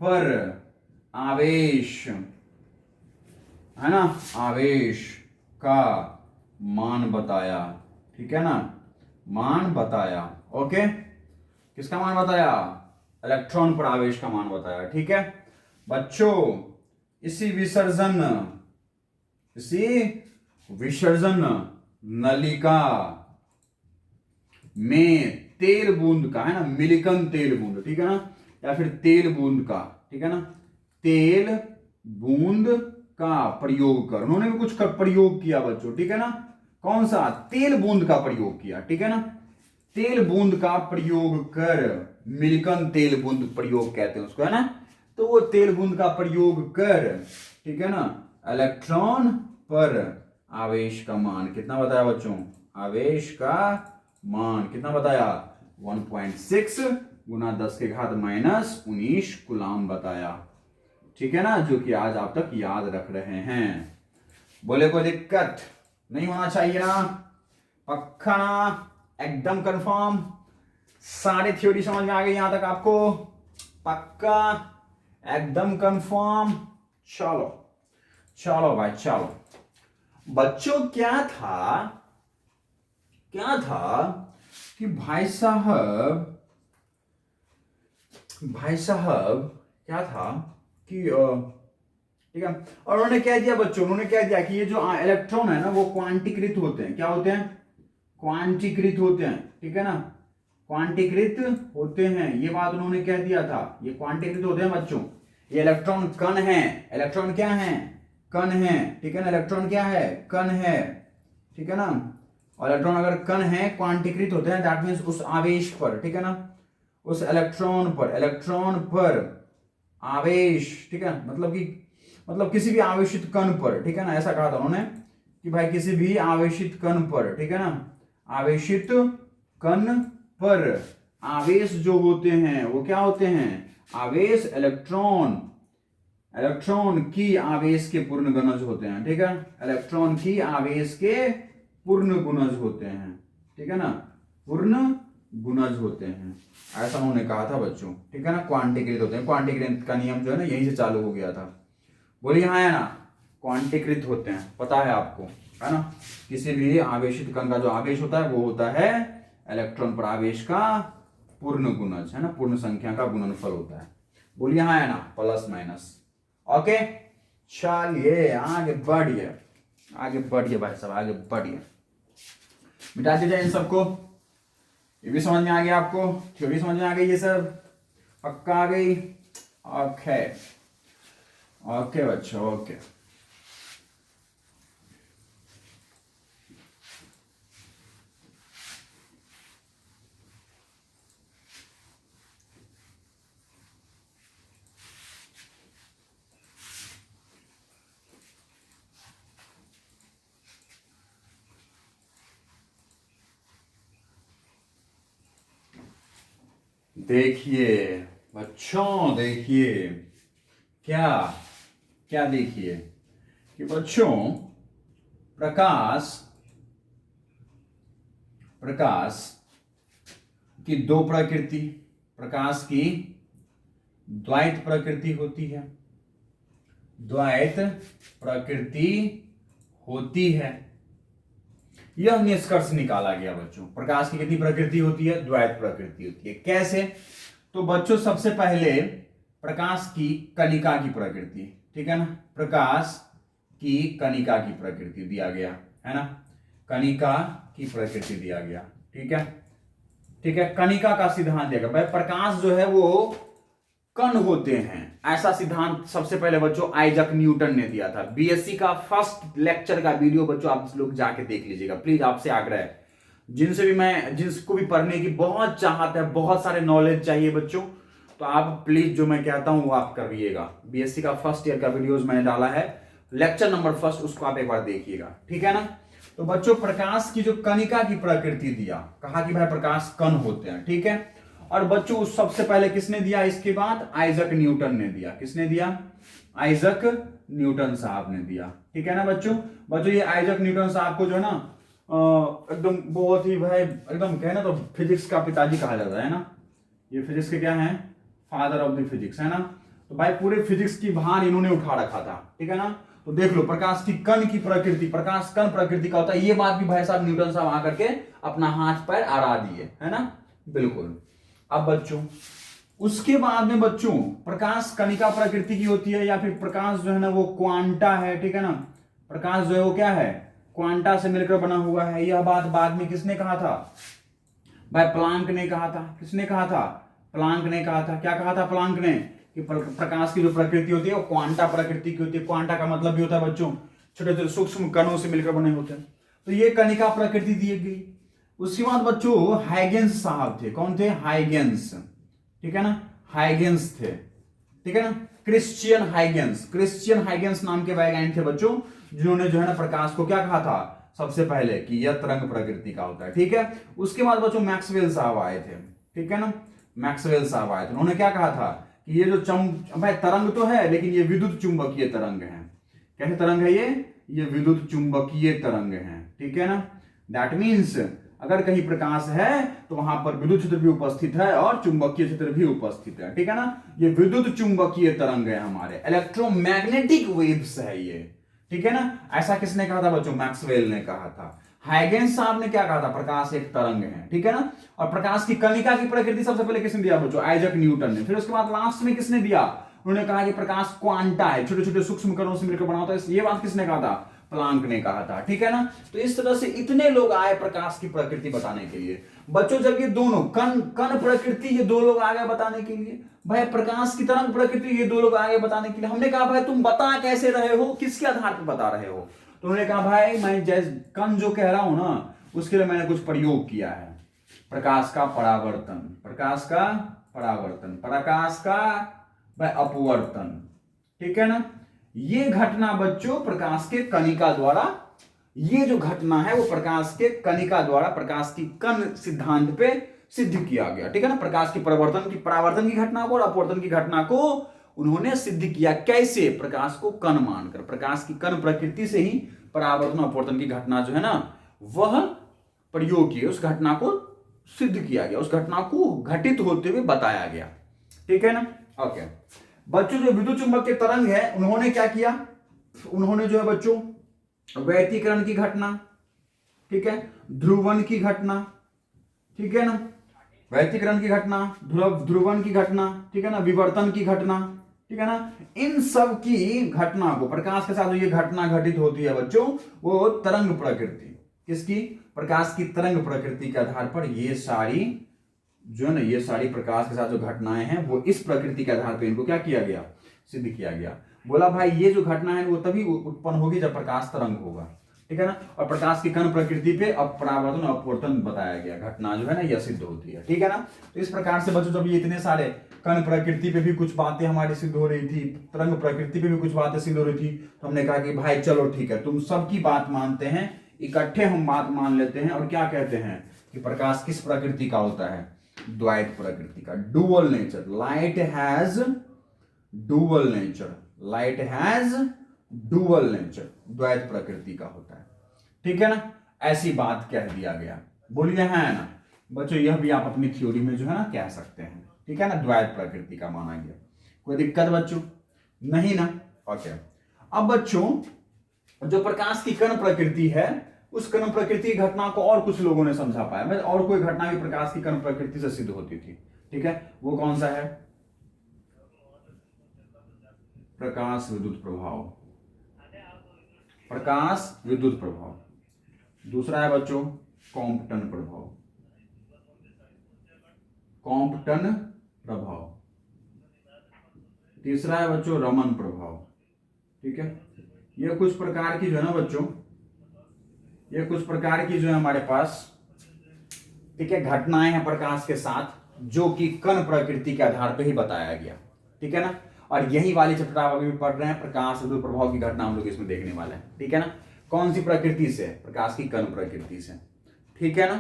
पर आवेश, है ना, आवेश का मान बताया, ठीक है ना, मान बताया। ओके, किसका मान बताया? इलेक्ट्रॉन पर आवेश का मान बताया, ठीक है बच्चों। इसी विसर्जन नलिका में तेल बूंद का, है ना, मिलिकन तेल बूंद, ठीक है ना, या फिर तेल बूंद का, ठीक है ना, तेल बूंद का प्रयोग कर, उन्होंने भी कुछ प्रयोग किया बच्चों, ठीक है ना, कौन सा? तेल बूंद का प्रयोग किया, ठीक है ना, तेल बूंद का प्रयोग कर, मिलिकन तेल बूंद प्रयोग कहते हैं उसको, है ना, तो वो तेल बूंद का प्रयोग कर, ठीक है ना, इलेक्ट्रॉन पर आवेश का मान कितना बताया बच्चों? आवेश का मान कितना बताया? 1.6 गुना 10⁻⁻19 कूलाम बताया, ठीक है ना, जो कि आज आप तक याद रख रहे हैं। बोले कोई दिक्कत नहीं होना चाहिए ना? पक्का ना? एकदम कंफर्म? सारी थ्योरी समझ में आ गई यहां तक आपको? पक्का? एकदम कंफर्म? चलो चलो भाई चलो। बच्चों क्या था कि भाई साहब क्या था कि ठीक है, और उन्होंने क्या दिया बच्चों? उन्होंने क्या दिया कि ये जो इलेक्ट्रॉन है ना वो क्वांटीकृत होते हैं। क्या होते हैं? क्वांटीकृत होते हैं, ठीक है ना, क्वांटीकृत होते हैं। ये बात उन्होंने क्या दिया था? ये क्वांटीकृत होते हैं बच्चों। ये इलेक्ट्रॉन कण है, इलेक्ट्रॉन क्या है? कण है, ठीक है ना, इलेक्ट्रॉन क्या है? कण है, ठीक है ना, और इलेक्ट्रॉन अगर कण है क्वांटीकृत होते हैं, दैट मीन्स उस आवेश पर, ठीक है ना, उस इलेक्ट्रॉन पर आवेश, ठीक है, मतलब किसी भी आवेशित कण पर, ठीक है ना, ऐसा कहा था उन्होंने कि भाई किसी भी आवेशित कण पर, ठीक है ना, आवेशित कण पर आवेश जो होते हैं वो क्या होते हैं? आवेश इलेक्ट्रॉन की आवेश के पूर्ण गुणज होते हैं, ठीक है, इलेक्ट्रॉन की आवेश के पूर्ण गुणज होते हैं, ठीक है ना, पूर्ण गुणज होते हैं, ऐसा उन्होंने कहा था बच्चों, ठीक है ना, क्वांटीकृत होते हैं। क्वांटीकृत का नियम जो है ना यहीं से चालू हो गया था। बोलिए हाँ है ना, क्वांटीकृत होते हैं, पता है आपको, है ना, किसी भी आवेशित कण का जो आवेश होता है वो होता है इलेक्ट्रॉन पर आवेश का पूर्ण गुणज, है ना, पूर्ण संख्या का गुणनफल होता है। बोलिए हाँ है ना, प्लस माइनस। ओके, चलिए आगे बढ़िए भाई साहब, आगे बढ़िए। मिटा दीजिए इन सबको। ये भी समझ में आ गया आपको? थ्योरी समझ में आ गई? ये सब पक्का आ गई? ओके ओके बच्चों, ओके। देखिए बच्चों, देखिए क्या क्या देखिए कि बच्चों प्रकाश प्रकाश की दो प्रकृति, प्रकाश की द्वैत प्रकृति होती है, द्वैत प्रकृति होती है। यह निष्कर्ष निकाला गया बच्चों। प्रकाश की कितनी प्रकृति होती है? द्वैत प्रकृति होती है। कैसे? तो बच्चों सबसे पहले प्रकाश की कणिका की प्रकृति, ठीक है ना, प्रकाश की कणिका की प्रकृति दिया गया है ना, कणिका की प्रकृति दिया गया, ठीक है, ठीक है। कणिका का सिद्धांत दिया गया। भाई प्रकाश जो है वो कण होते हैं, ऐसा सिद्धांत सबसे पहले बच्चों आइजक न्यूटन ने दिया था। बीएससी का फर्स्ट लेक्चर का वीडियो बच्चों आप लोग जाके देख लीजिएगा प्लीज, आपसे आग्रह है। जिसको भी पढ़ने की बहुत चाहत है, बहुत सारे नॉलेज चाहिए बच्चों, तो आप प्लीज जो मैं कहता हूं वो आप करिएगा। बीएससी का फर्स्ट ईयर का वीडियोस मैंने डाला है, लेक्चर नंबर फर्स्ट, उसको आप एक बार देखिएगा, ठीक है ना। तो बच्चों प्रकाश की जो कणिका की प्रकृति दिया, कहा कि भाई प्रकाश कण होते हैं, ठीक है। और बच्चों सबसे पहले किसने दिया? इसके बाद आइजक न्यूटन ने दिया। किसने दिया? आइजक न्यूटन साहब ने दिया, ठीक है ना बच्चों। बच्चों ये आइजक न्यूटन साहब को जो है ना एकदम बहुत ही भाई एकदम कहे ना तो फिजिक्स का पिताजी कहा जाता है ना। ये फिजिक्स के क्या है? फादर ऑफ द फिजिक्स है ना। तो भाई पूरे फिजिक्स की भार इन्होंने उठा रखा था, ठीक है ना। तो देख लो प्रकाश की कण की प्रकृति, प्रकाश कण प्रकृति का होता है, ये बात भी भाई साहब न्यूटन साहब आकर के अपना हाथ पैर अड़ा दिए, है ना, बिल्कुल। अब बच्चों उसके बाद में बच्चों प्रकाश कणिका प्रकृति की होती है, या फिर प्रकाश जो है ना वो क्वांटा है, ठीक है ना। प्रकाश जो है वो क्या है? क्वांटा से मिलकर बना हुआ है। यह बात बाद में किसने कहा था? भाई प्लांक ने कहा था। किसने कहा था? प्लांक ने कहा था। क्या कहा था प्लांक ने? कि प्रकाश की जो प्रकृति होती है वो क्वांटा प्रकृति की होती है। क्वांटा का मतलब भी होता है बच्चों छोटे छोटे सूक्ष्म कणों से मिलकर बने होते हैं। तो ये कणिका प्रकृति दी गई। उसके बाद बच्चों हाइगेंस साहब थे। कौन थे? हाइगेंस, ठीक है ना, हाइगेंस थे, ठीक है ना। क्रिश्चियन हाइगेंस, क्रिश्चियन हाइगेंस नाम के वैज्ञानिक थे बच्चों, जिन्होंने जो है ना प्रकाश को क्या कहा था सबसे पहले कि यह तरंग प्रकृति का होता है, ठीक है। उसके बाद बच्चों मैक्सवेल साहब आए थे, ठीक है ना। मैक्सवेल साहब आए थे, उन्होंने क्या कहा था कि ये जो भाई तरंग तो है लेकिन ये विद्युत चुंबकीय तरंग है। कैसे तरंग है ये विद्युत चुंबकीय तरंग है, ठीक है ना। दैट मीन्स अगर कहीं प्रकाश है तो वहां पर विद्युत क्षेत्र भी उपस्थित है और चुंबकीय क्षेत्र भी उपस्थित है, ठीक है ना। ये विद्युत चुंबकीय तरंग है, हमारे इलेक्ट्रोमैग्नेटिक वेव्स है ये, ठीक है ना। ऐसा किसने कहा था बच्चों? मैक्सवेल ने कहा था। हाइगेंस साहब ने क्या कहा था? प्रकाश एक तरंग है, ठीक है ना। और प्रकाश की कणिका की प्रकृति सबसे पहले किसने दिया बच्चों? आइजक न्यूटन ने। फिर उसके बाद लास्ट में किसने दिया? उन्होंने कहा कि प्रकाश क्वांटा है, छोटे छोटे सूक्ष्म कणों से मिलकर बना होता है। ये बात किसने कहा था? प्लांक ने कहा था, ठीक है ना। तो इस तरह से इतने लोग आए प्रकाश की प्रकृति बताने के लिए बच्चों। जब ये दोनों कण प्रकृति ये दो लोग आ गए बताने के लिए, भाई प्रकाश की तरंग प्रकृति ये दो लोग आगे बताने के लिए, हमने कहा भाई तुम बता कैसे रहे हो, किसके आधार पर बता रहे हो? तो उन्होंने कहा भाई मैं जैसे कण जो कह रहा हूं ना उसके लिए मैंने कुछ प्रयोग किया है। प्रकाश का परावर्तन, प्रकाश का परावर्तन, प्रकाश का भाई अपवर्तन, ठीक है ना। ये घटना बच्चों प्रकाश के कणिका द्वारा, ये जो घटना है वो प्रकाश के कणिका द्वारा प्रकाश की कण सिद्धांत पे सिद्ध किया गया, ठीक है ना। प्रकाश की परावर्तन की घटना को और अपवर्तन की घटना को उन्होंने सिद्ध किया। कैसे? प्रकाश को कण मानकर, प्रकाश की कण प्रकृति से ही परावर्तन अपवर्तन की घटना जो है ना वह प्रयोग किए, उस घटना को सिद्ध किया गया, उस घटना को घटित होते हुए बताया गया, ठीक है ना। ओके बच्चों, जो विद्युत चुंबकीय तरंग है उन्होंने क्या किया? उन्होंने जो है बच्चों व्यतिकरण की घटना, ठीक है, ध्रुवन की घटना, ठीक है ना, व्यतिकरण की घटना, ध्रुवन की घटना, ठीक है ना, विवर्तन की घटना, ठीक है ना, इन सब की घटना को प्रकाश के साथ जो ये घटना घटित होती है बच्चों वो तरंग प्रकृति, किसकी? प्रकाश की तरंग प्रकृति के आधार पर ये सारी जो है ना ये सारी प्रकाश के साथ जो घटनाएं हैं वो इस प्रकृति के आधार पर इनको क्या किया गया? सिद्ध किया गया। बोला भाई ये जो घटना है वो तभी उत्पन्न होगी जब प्रकाश तरंग होगा, ठीक है ना। और प्रकाश की कण प्रकृति पे अब परावर्तन अपवर्तन बताया गया, घटना जो है ना यह सिद्ध होती है, ठीक है ना। तो इस प्रकार से बच्चों जब ये इतने सारे कण प्रकृति पे भी कुछ बातें हमारी सिद्ध हो रही थी, तरंग प्रकृति पे भी कुछ बातें सिद्ध हो रही थी, तो हमने कहा कि भाई चलो ठीक है तुम सबकी बात मानते हैं, इकट्ठे हम बात मान लेते हैं और क्या कहते हैं कि प्रकाश किस प्रकृति का होता है? द्वैत प्रकृति का, dual nature. Light has dual nature, light has dual nature, द्वैत प्रकृति का होता है। ठीक है ना, ऐसी बात कह दिया गया, बोलिए है ना बच्चों, यह भी आप अपनी थ्योरी में जो है ना कह सकते हैं। ठीक है ना, द्वैत प्रकृति का माना गया। कोई दिक्कत बच्चों नहीं ना? ओके। अब बच्चों जो प्रकाश की कण प्रकृति है, उस कण प्रकृति घटना को और कुछ लोगों ने समझा पाया। मैं और कोई घटना भी प्रकाश की कण प्रकृति से सिद्ध होती थी। ठीक है, वो कौन सा है? प्रकाश विद्युत प्रभाव, प्रकाश विद्युत प्रभाव। दूसरा है बच्चों कॉम्पटन प्रभाव, कॉम्पटन प्रभाव। तीसरा है बच्चों रमन प्रभाव। ठीक है, ये कुछ प्रकार की जो है ना बच्चों, ये कुछ प्रकार की जो है हमारे पास, ठीक है, घटनाएं हैं प्रकाश के साथ, जो कि कण प्रकृति के आधार पर ही बताया गया। ठीक है ना, और यही वाली चैप्टर आप अभी भी पढ़ रहे हैं, प्रकाश विद्युत प्रभाव की घटना हम लोग इसमें देखने वाले हैं। ठीक है ना, कौन सी प्रकृति से? प्रकाश की कण प्रकृति से। ठीक है ना,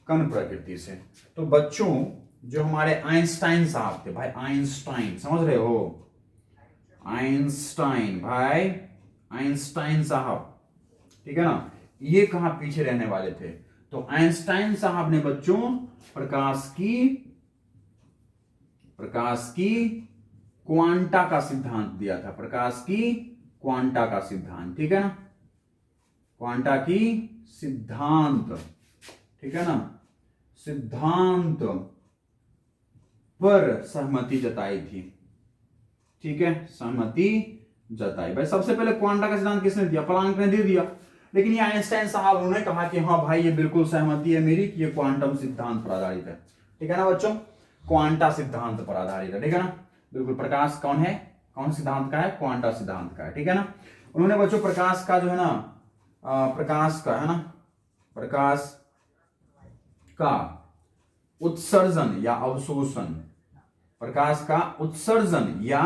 कण प्रकृति से। तो बच्चों जो हमारे आइंस्टाइन साहब थे, भाई आइंस्टाइन, समझ रहे हो? आइंस्टाइन, भाई आइंस्टाइन साहब, ठीक है ना, ये कहां पीछे रहने वाले थे? तो आइंस्टाइन साहब ने बच्चों प्रकाश की क्वांटा का सिद्धांत दिया था, प्रकाश की क्वांटा का सिद्धांत। ठीक है ना, क्वांटा की सिद्धांत, ठीक है ना, सिद्धांत पर सहमति जताई थी। ठीक है, सहमति जताई। भाई सबसे पहले क्वांटा का सिद्धांत किसने दिया? प्लांक ने दे दिया, लेकिन ये आइंस्टाइन साहब उन्होंने कहा कि हाँ भाई ये बिल्कुल सहमति है मेरी कि ये क्वांटम सिद्धांत पर आधारित है। ठीक है ना बच्चों, क्वांटा सिद्धांत पर आधारित है। ठीक है ना, बिल्कुल। प्रकाश कौन है, कौन सिद्धांत का है? क्वांटा सिद्धांत का है। ठीक है ना, उन्होंने बच्चों प्रकाश का जो है ना, प्रकाश का है ना, प्रकाश का उत्सर्जन या अवशोषण, प्रकाश का उत्सर्जन या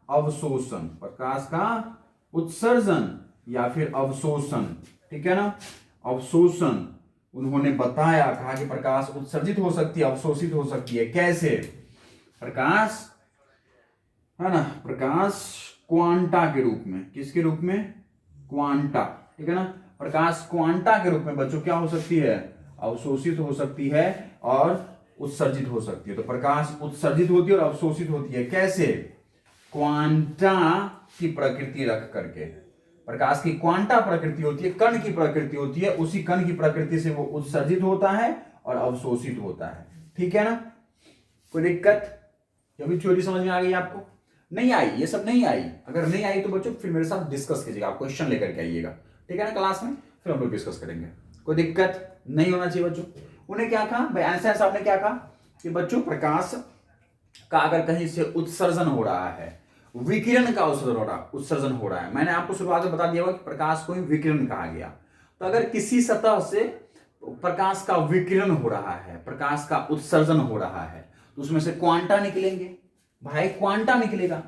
अवशोषण, प्रकाश का उत्सर्जन या फिर अवशोषण। ठीक है ना, अवशोषण उन्होंने बताया, कहा कि प्रकाश उत्सर्जित हो सकती है, अवशोषित हो सकती है। कैसे? प्रकाश है ना, प्रकाश क्वांटा के रूप में। किसके रूप में? क्वांटा। ठीक है ना, प्रकाश क्वांटा के रूप में बच्चों क्या हो सकती है? अवशोषित हो सकती है और उत्सर्जित हो सकती है। तो प्रकाश उत्सर्जित होती है और अवशोषित होती है। कैसे? क्वांटा की प्रकृति रख करके। प्रकाश की क्वांटा प्रकृति होती है, कण की प्रकृति होती है, उसी कण की प्रकृति से वो उत्सर्जित होता है और अवशोषित होता है। ठीक है ना, कोई दिक्कत? अभी थ्योरी समझ में आ गई आपको? नहीं आई, ये सब नहीं आई। अगर नहीं आई तो बच्चों फिर मेरे साथ डिस्कस कीजिएगा, आप क्वेश्चन लेकर के आइएगा। ठीक है ना, क्लास में फिर हम लोग डिस्कस करेंगे। कोई दिक्कत नहीं होना चाहिए बच्चों। उन्हें क्या कहा भाई, आइंस्टाइन साहब ने क्या कहा कि बच्चों प्रकाश का अगर कहीं से उत्सर्जन हो रहा है, विकिरण का उत्सर्जन हो रहा है, मैंने आपको शुरुआत में बता दिया कि प्रकाश को ही विकिरण कहा गया। तो अगर किसी सतह से प्रकाश का विकिरण हो रहा है, प्रकाश का उत्सर्जन हो रहा है, तो उसमें से क्वांटा निकलेंगे। भाई क्वांटा निकलेगा।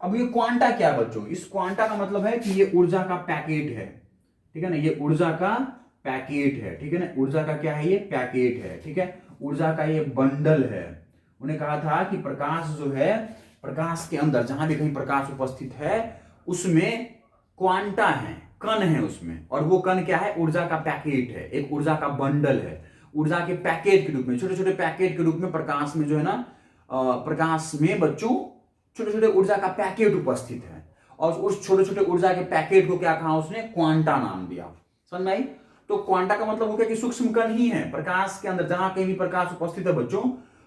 अब ये क्वांटा क्या बच्चों? इस क्वांटा का मतलब है कि ये ऊर्जा का पैकेट है। ठीक है ना, ये ऊर्जा का पैकेट है। ठीक है ना, ऊर्जा का क्या है? ये पैकेट है। ठीक है, ऊर्जा का ये बंडल है। उन्हें कहा था कि प्रकाश जो है, प्रकाश के अंदर जहां भी कहीं प्रकाश उपस्थित है उसमें क्वांटा है, कण है उसमें, और वो कण क्या है? ऊर्जा का पैकेट है, एक ऊर्जा का बंडल है। ऊर्जा के पैकेट के रूप में, छोटे छोटे पैकेट के रूप में प्रकाश में जो है ना, प्रकाश में बच्चों छोटे छोटे ऊर्जा का पैकेट उपस्थित है, और उस छोटे छोटे ऊर्जा के पैकेट को क्या कहा उसने? क्वांटा नाम दिया। समझ में आई? तो क्वांटा का मतलब हो गया कि सूक्ष्म कण ही है प्रकाश के अंदर, जहां कहीं भी प्रकाश उपस्थित है बच्चों,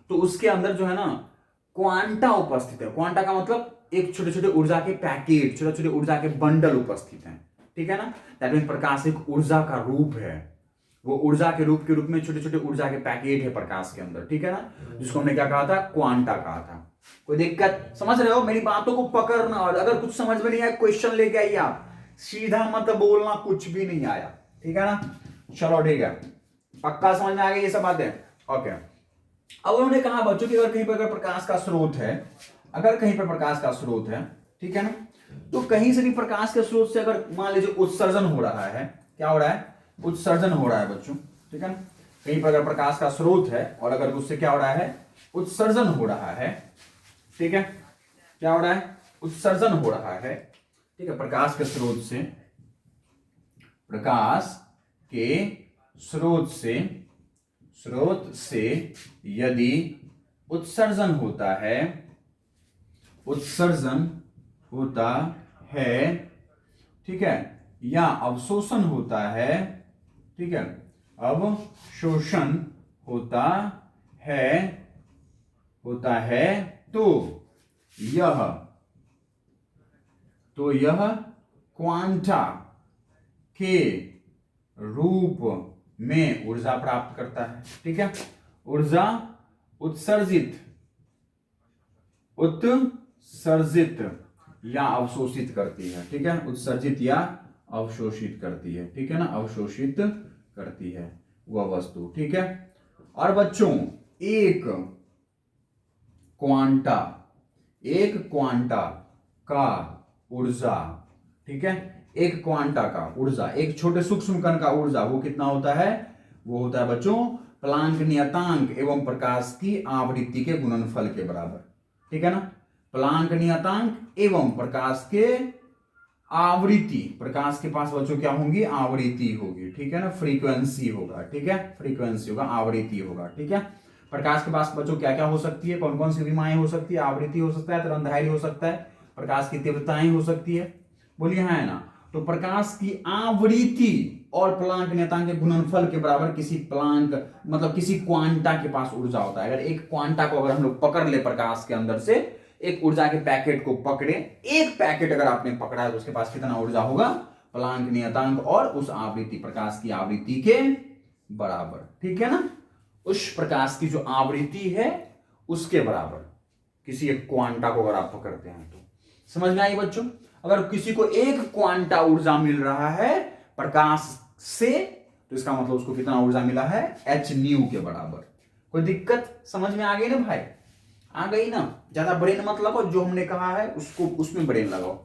तो उसके अंदर जो है ना क्वांटा उपस्थित है। क्वांटा का मतलब एक छोटे छोटे ऊर्जा के पैकेट, छोटे छोटे ऊर्जा के बंडल उपस्थित हैं। ठीक है ना, दैट मीन प्रकाश एक ऊर्जा का रूप है। वो ऊर्जा के रूप में छोटे छोटे ऊर्जा के पैकेट है प्रकाश के अंदर। ठीक है ना, जिसको हमने क्या कहा था? क्वांटा कहा था। कोई दिक्कत? समझ रहे हो? मेरी बातों को पकड़ना, और अगर कुछ समझ में नहीं आया क्वेश्चन लेके आइए आप, सीधा मत बोलना कुछ भी नहीं आया। ठीक है ना, चलो ठीक है, पक्का समझ में आ गई ये सब बातें? ओके। अब उन्होंने कहा बच्चों कि अगर कहीं पर प्रकाश का स्रोत है, अगर कहीं पर प्रकाश का स्रोत है, ठीक है ना, तो कहीं से भी प्रकाश के स्रोत से अगर मान लीजिए उत्सर्जन हो रहा है, क्या हो रहा है? उत्सर्जन हो रहा है बच्चों। ठीक है ना, कहीं पर अगर प्रकाश का स्रोत है और अगर उससे क्या हो रहा है, उत्सर्जन हो रहा है, ठीक है, क्या हो रहा है, उत्सर्जन हो रहा है, ठीक है, प्रकाश के स्रोत से, प्रकाश के स्रोत से यदि उत्सर्जन होता है, ठीक है, या अवशोषण होता है, ठीक है, अवशोषण होता है तो यह क्वांटा के रूप में ऊर्जा प्राप्त करता है, ठीक है, ऊर्जा उत्सर्जित या अवशोषित करती है, ठीक है, उत्सर्जित या अवशोषित करती है, ठीक है ना, अवशोषित करती है वह वस्तु, ठीक है। और बच्चों एक क्वांटा का ऊर्जा, ठीक है, एक क्वांटा का ऊर्जा, एक छोटे सूक्ष्म कण का ऊर्जा वो कितना होता है, वो होता है बच्चों प्लांक नियतांक एवं प्रकाश की आवृत्ति के गुणनफल के बराबर, ठीक है ना, प्लांक नियतांक एवं प्रकाश के आवृत्ति, प्रकाश के पास बच्चों क्या होंगी, आवृत्ति होगी, ठीक है ना, फ्रीक्वेंसी होगा, ठीक है, फ्रीक्वेंसी होगा, आवृत्ति होगा, ठीक है। प्रकाश के पास बच्चों क्या क्या हो सकती है, कौन कौन सी विमाएं हो सकती है, आवृत्ति हो सकता है, तरंगदैर्घ्य हो सकता है, प्रकाश की तीव्रताएं हो सकती है, बोलिए हाँ है ना। तो प्रकाश की आवृत्ति और प्लांक नियतांक के गुणनफल के बराबर किसी प्लांक मतलब किसी क्वांटा के पास ऊर्जा होता है। अगर एक क्वांटा को अगर हम लोग पकड़ ले प्रकाश के अंदर से एक ऊर्जा के पैकेट को पकड़े, एक पैकेट अगर आपने पकड़ा है तो उसके पास कितना ऊर्जा होगा, प्लांक नियतांक और उस आवृत्ति प्रकाश की आवृत्ति के बराबर, ठीक है ना, उस प्रकाश की जो आवृत्ति है उसके बराबर किसी एक क्वांटा को अगर आप पकड़ते हैं तो समझ में आई बच्चों। अगर किसी को एक क्वांटा ऊर्जा मिल रहा है प्रकाश से तो इसका मतलब उसको कितना ऊर्जा मिला है, h न्यू के बराबर। कोई दिक्कत समझ में आ गई ना भाई, आ गई ना, ज्यादा ब्रेन मत लगाओ, जो हमने कहा है उसको उसमें ब्रेन लगाओ।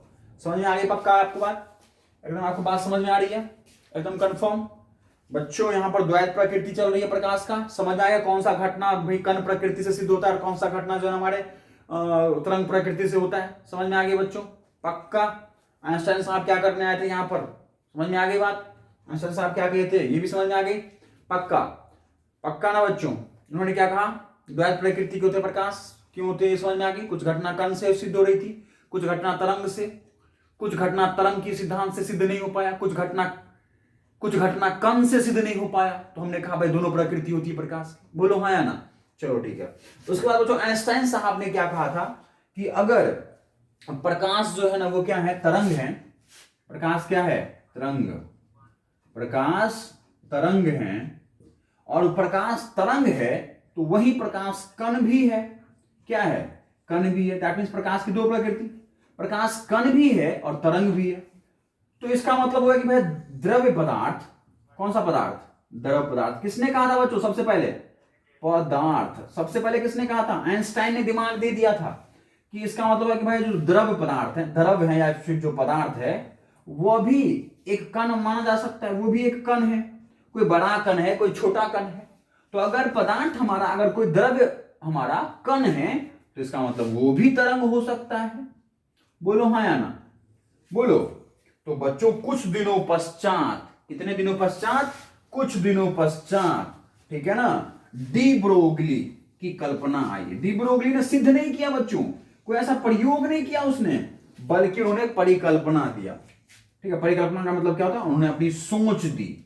समझ में आ गई पक्का आपको बात, एकदम आपको बात समझ में आ रही है, एकदम कंफर्म। बच्चों यहाँ पर द्वैत प्रकृति चल रही है प्रकाश का, समझ में आएगा कौन सा घटना भाई कण प्रकृति से सिद्ध होता है और कौन सा घटना जो है हमारे तरंग प्रकृति से होता है, समझ में आ गई बच्चों पक्का। आइंस्टाइन साहब क्या करने आए थे यहाँ पर, समझ में आ गई बात, आइंस्टाइन साहब क्या कहे थे ये भी समझ में आ गई पक्का, पक्का ना बच्चों। उन्होंने क्या कहा, द्वैत प्रकृति के होते प्रकाश, क्यों होते समझ में आ गई, कुछ घटना कण से सिद्ध हो रही थी, कुछ घटना तरंग से, कुछ घटना तरंग की सिद्धांत से सिद्ध नहीं हो पाया, कुछ घटना कण से सिद्ध नहीं हो पाया, तो हमने कहा भाई दोनों प्रकृति होती है प्रकाश की, बोलो हाँ या ना, चलो ठीक है। उसके बाद बच्चों आइंस्टाइन साहब ने क्या कहा था कि अगर प्रकाश जो है ना वो क्या है, तरंग है, प्रकाश क्या है, तरंग, प्रकाश तरंग है, और प्रकाश तरंग है तो वही प्रकाश कण भी है, क्या है, कण भी है, दैट मींस प्रकाश की दो प्रकृति, प्रकाश कण भी है और तरंग भी है। तो इसका मतलब हुआ कि भाई द्रव्य पदार्थ, कौन सा पदार्थ, द्रव पदार्थ, किसने कहा था बच्चों सबसे पहले, पदार्थ, सबसे पहले किसने कहा था, आइंस्टाइन ने दिमाग दे दिया था कि इसका मतलब है कि भाई जो द्रव पदार्थ है, द्रव है या फिर जो पदार्थ है वो भी एक कण माना जा सकता है, वो भी एक कण है, कोई बड़ा कण है कोई छोटा कण है। तो अगर पदार्थ हमारा, अगर कोई द्रव्य हमारा कण है तो इसका मतलब वो भी तरंग हो सकता है, बोलो हाँ या ना, बोलो। तो बच्चों कुछ दिनों पश्चात, कितने दिनों पश्चात, कुछ दिनों पश्चात, ठीक है ना, डी ब्रोगली की कल्पना आई। डी ब्रोगली ने सिद्ध नहीं किया बच्चों, कोई ऐसा प्रयोग नहीं किया उसने, बल्कि उन्होंने परिकल्पना दिया, ठीक है। परिकल्पना का मतलब क्या होता है, उन्होंने अपनी सोच दी,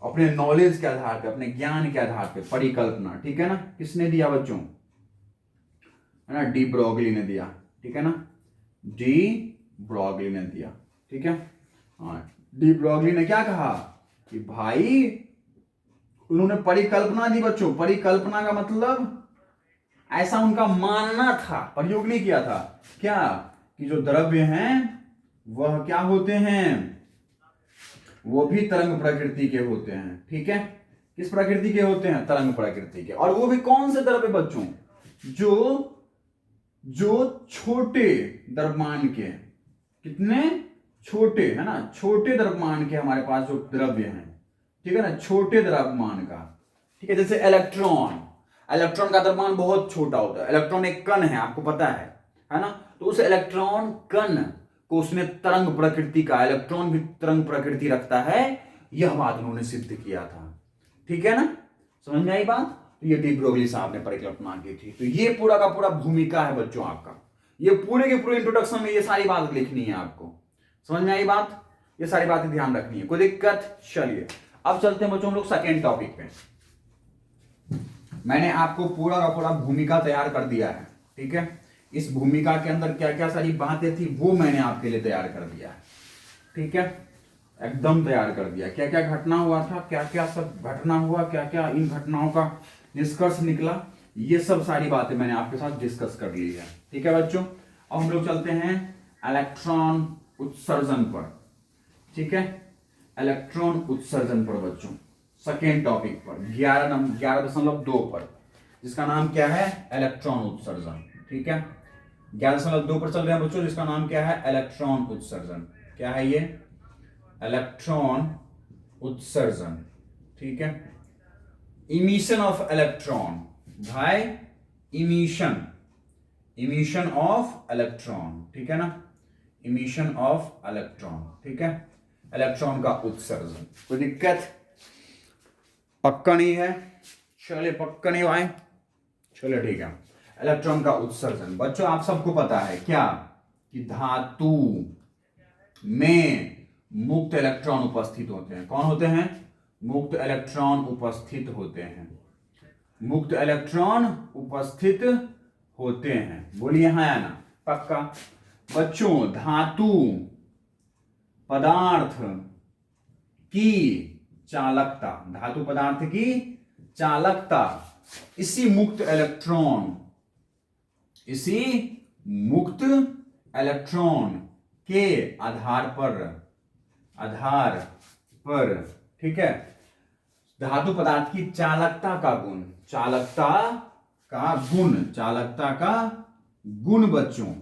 अपने नॉलेज के आधार पे, अपने ज्ञान के आधार पे परिकल्पना, ठीक है ना, किसने दिया बच्चों, है ना, डी ब्रोगली ने दिया, ठीक है ना, डी ब्रोगली ने दिया, ठीक है। हाँ, डी ब्रोगली ने क्या कहा कि भाई उन्होंने परिकल्पना दी बच्चों, परिकल्पना का मतलब ऐसा उनका मानना था, प्रयोग नहीं किया था, क्या कि जो द्रव्य हैं वह क्या होते हैं, वो भी तरंग प्रकृति के होते हैं, ठीक है, किस प्रकृति के होते हैं, तरंग प्रकृति के। और वो भी कौन से द्रव्य बच्चों, जो छोटे द्रव्यमान के, कितने छोटे, है ना, छोटे द्रव्यमान के हमारे पास जो द्रव्य हैं, ठीक है ना, छोटे द्रव्यमान का, ठीक है। जैसे इलेक्ट्रॉन, इलेक्ट्रॉन का द्रव्यमान बहुत छोटा होता है, इलेक्ट्रॉन एक कण है, आपको पता है ना। तो उस इलेक्ट्रॉन कण को उसने तरंग प्रकृति का, इलेक्ट्रॉन भी तरंग प्रकृति रखता है, यह बात उन्होंने सिद्ध किया था। ठीक है ना, समझ में आई बात। तो ये डी ब्रोगली साहब ने परिकल्पना की थी। तो ये पूरा का पूरा भूमिका है बच्चों आपका, ये पूरे के पूरे इंट्रोडक्शन में ये सारी बात लिखनी है आपको। समझ में आई बात, ये सारी बातें ध्यान रखनी है, कोई दिक्कत। चलिए अब चलते हैं बच्चों हम लोग सेकेंड टॉपिक पे। मैंने आपको पूरा का पूरा भूमिका तैयार कर दिया है, ठीक है। इस भूमिका के अंदर क्या क्या सारी बातें थी वो मैंने आपके लिए तैयार कर दिया है, ठीक है, एकदम तैयार कर दिया। क्या क्या घटना हुआ था, क्या क्या सब घटना हुआ, क्या क्या इन घटनाओं का निष्कर्ष निकला, ये सब सारी बातें मैंने आपके साथ डिस्कस कर ली है, ठीक है बच्चों। अब हम लोग चलते हैं इलेक्ट्रॉन उत्सर्जन पर, ठीक है, इलेक्ट्रॉन उत्सर्जन पर बच्चों, सेकेंड टॉपिक पर 11.2 पर, जिसका नाम क्या है, इलेक्ट्रॉन उत्सर्जन, ठीक है। 11.2 पर चल रहे हैं बच्चों, जिसका नाम क्या है, इलेक्ट्रॉन उत्सर्जन। क्या है ये, इलेक्ट्रॉन उत्सर्जन, ठीक है। इमिशन ऑफ इलेक्ट्रॉन भाई, इमिशन ऑफ इलेक्ट्रॉन, ठीक है ना, इमिशन ऑफ इलेक्ट्रॉन, ठीक है, इलेक्ट्रॉन का उत्सर्जन। कोई दिक्कत, पक्का नहीं है, चलिए पक्का नहीं भाई, चलिए ठीक है। इलेक्ट्रॉन का उत्सर्जन बच्चों आप सबको पता है क्या, कि धातु में मुक्त इलेक्ट्रॉन उपस्थित होते हैं। कौन होते हैं, मुक्त इलेक्ट्रॉन उपस्थित होते हैं, मुक्त इलेक्ट्रॉन उपस्थित होते हैं, बोलिए हाँ या ना, पक्का। बच्चों धातु पदार्थ की चालकता, धातु पदार्थ की चालकता इसी मुक्त इलेक्ट्रॉन के आधार पर, ठीक है, धातु पदार्थ की चालकता का गुण बच्चों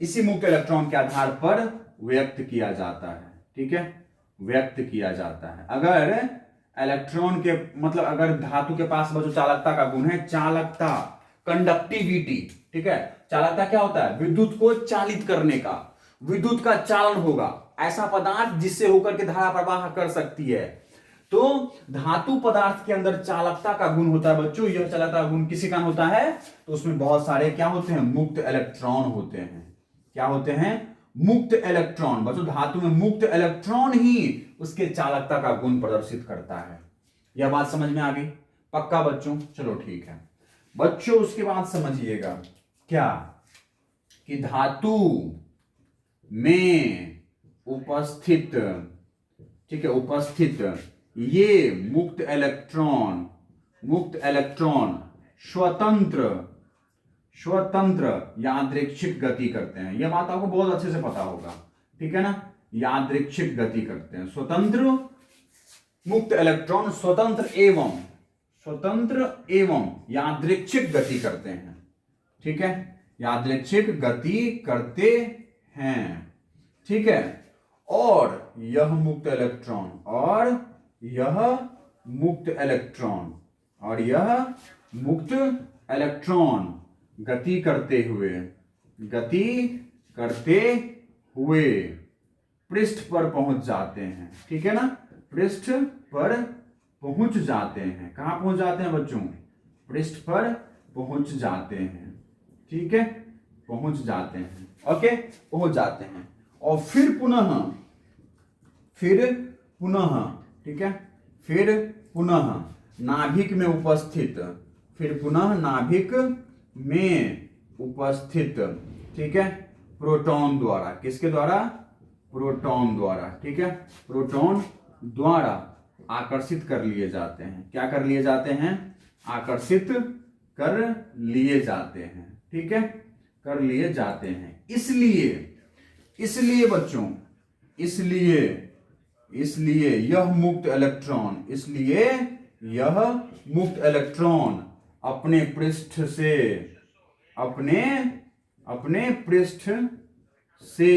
इसी मुक्त इलेक्ट्रॉन के आधार पर व्यक्त किया जाता है, ठीक है, व्यक्त किया जाता है। अगर इलेक्ट्रॉन के मतलब अगर धातु के पास बच्चों चालकता का गुण है, चालकता, कंडक्टिविटी, ठीक है, चालकता क्या होता है, विद्युत को चालित करने का, विद्युत का चालन होगा, ऐसा पदार्थ जिससे होकर के धारा प्रवाह कर सकती है। तो धातु पदार्थ के अंदर चालकता का गुण होता है बच्चों, यह चालकता गुण किसी कारण होता है, तो उसमें बहुत सारे क्या होते हैं, मुक्त इलेक्ट्रॉन होते हैं। क्या होते हैं, मुक्त इलेक्ट्रॉन। बच्चों धातु में मुक्त इलेक्ट्रॉन ही उसके चालकता का गुण प्रदर्शित करता है। यह बात समझ में आ गई, पक्का बच्चों, चलो ठीक है बच्चों। उसके बाद समझिएगा क्या, कि धातु में उपस्थित, ठीक है, उपस्थित ये मुक्त इलेक्ट्रॉन स्वतंत्र यादृच्छिक गति करते हैं। यह बात आपको बहुत अच्छे से पता होगा, ठीक है ना, यादृच्छिक गति करते हैं। स्वतंत्र मुक्त इलेक्ट्रॉन स्वतंत्र एवं यादृच्छिक गति करते हैं, ठीक है, यादृच्छिक गति करते हैं, ठीक है। और यह मुक्त इलेक्ट्रॉन गति करते हुए पृष्ठ पर पहुंच जाते हैं, ठीक है ना, पृष्ठ पर पहुंच जाते हैं। कहां पहुंच जाते हैं बच्चों, पृष्ठ पर पहुंच जाते हैं, ठीक है, पहुंच जाते हैं, ओके, पहुंच जाते हैं। और फिर पुनः, ठीक है, फिर पुनः नाभिक में उपस्थित, ठीक है, प्रोटॉन द्वारा, किसके द्वारा, प्रोटॉन द्वारा, ठीक है, प्रोटॉन द्वारा आकर्षित कर लिए जाते हैं। क्या कर लिए जाते हैं, आकर्षित कर लिए जाते हैं, ठीक है, कर लिए जाते हैं। इसलिए बच्चों, इसलिए यह मुक्त इलेक्ट्रॉन अपने पृष्ठ से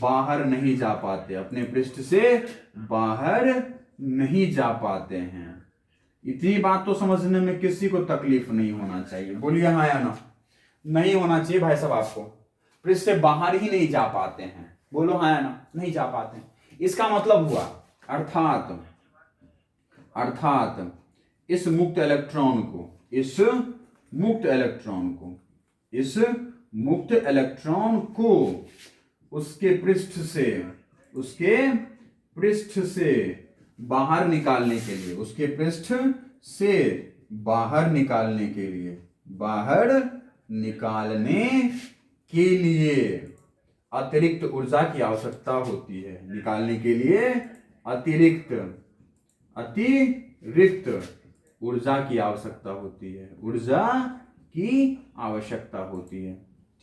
बाहर नहीं जा पाते, अपने पृष्ठ से बाहर नहीं जा पाते हैं। इतनी बात तो समझने में किसी को तकलीफ नहीं होना चाहिए, बोलिए हाँ या ना। नहीं होना चाहिए भाई साहब, आपको पृष्ठ से बाहर ही नहीं जा पाते हैं, बोलो हाँ या ना, नहीं जा पाते हैं। इसका मतलब हुआ अर्थात इस मुक्त इलेक्ट्रॉन को उसके पृष्ठ से बाहर निकालने के लिए अतिरिक्त ऊर्जा की आवश्यकता होती है। निकालने के लिए अतिरिक्त ऊर्जा की आवश्यकता होती है।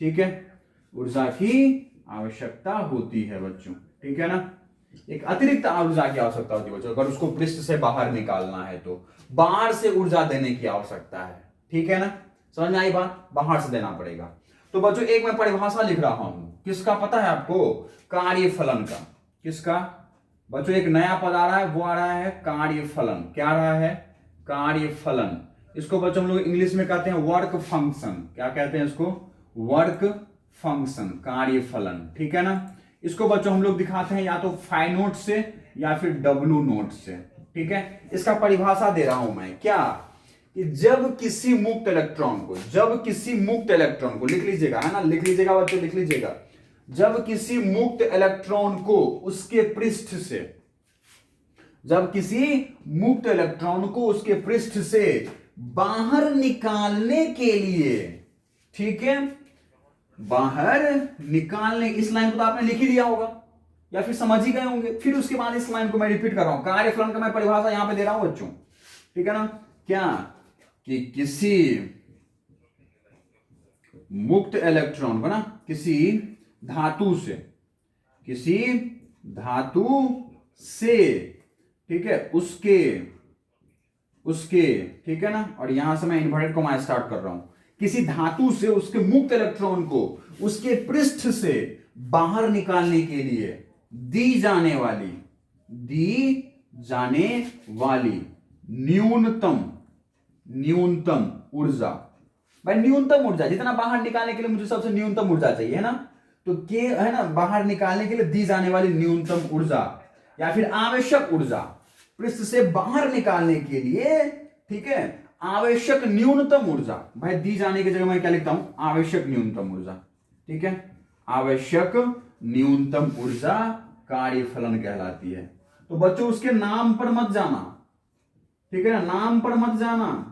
ठीक है, ऊर्जा की आवश्यकता होती है बच्चों, ठीक है ना। एक अतिरिक्त ऊर्जा की आवश्यकता होती है बच्चों, अगर उसको पृष्ठ से बाहर निकालना है तो बाहर से ऊर्जा देने की आवश्यकता है, ठीक है ना। समझ में आई बात, बाहर से देना पड़ेगा। तो बच्चों एक मैं परिभाषा लिख रहा हूं, किसका पता है आपको, कार्यफलन का। किसका बच्चों, एक नया पद आ रहा है, वो आ रहा है कार्यफलन। क्या आ रहा है, कार्यफलन। इसको बच्चों हम लोग इंग्लिश में कहते हैं वर्क फंक्शन। क्या कहते हैं इसको, वर्क फंक्शन, कार्यफलन, ठीक है ना। इसको बच्चों हम लोग दिखाते हैं या तो फाई नोट से या फिर डब्लू नोट से, ठीक है। इसका परिभाषा दे रहा हूं मैं, क्या कि जब किसी मुक्त इलेक्ट्रॉन को लिख लीजिएगा, है ना, लिख लीजिएगा बच्चों, लिख लीजिएगा। जब किसी मुक्त इलेक्ट्रॉन को उसके पृष्ठ से बाहर निकालने के लिए, ठीक है, बाहर निकालने, इस लाइन को तो आपने लिख ही दिया होगा या फिर समझ ही गए होंगे। फिर उसके बाद इस लाइन को मैं रिपीट कर रहा हूं, कार्यफलन का मैं परिभाषा यहां पे दे रहा हूं बच्चों, ठीक है ना। क्या कि किसी मुक्त इलेक्ट्रॉन को ना किसी धातु से, ठीक है, उसके ठीक है ना, और यहां से मैं इन्वर्टेड कॉमा स्टार्ट कर रहा हूं, किसी धातु से उसके मुक्त इलेक्ट्रॉन को उसके पृष्ठ से बाहर निकालने के लिए दी जाने वाली न्यूनतम ऊर्जा, भाई न्यूनतम ऊर्जा, जितना बाहर निकालने के लिए मुझे सबसे न्यूनतम ऊर्जा चाहिए, है ना, तो के है ना, बाहर निकालने के लिए दी जाने वाली न्यूनतम ऊर्जा या फिर आवश्यक ऊर्जा, पृष्ठ से बाहर निकालने के लिए, ठीक है, आवश्यक न्यूनतम ऊर्जा। भाई दी जाने की जगह मैं क्या लिखता हूं, आवश्यक न्यूनतम ऊर्जा, ठीक है, आवश्यक न्यूनतम ऊर्जा कार्यफलन कहलाती है। तो बच्चों उसके नाम पर मत जाना, ठीक है ना, नाम पर मत जाना,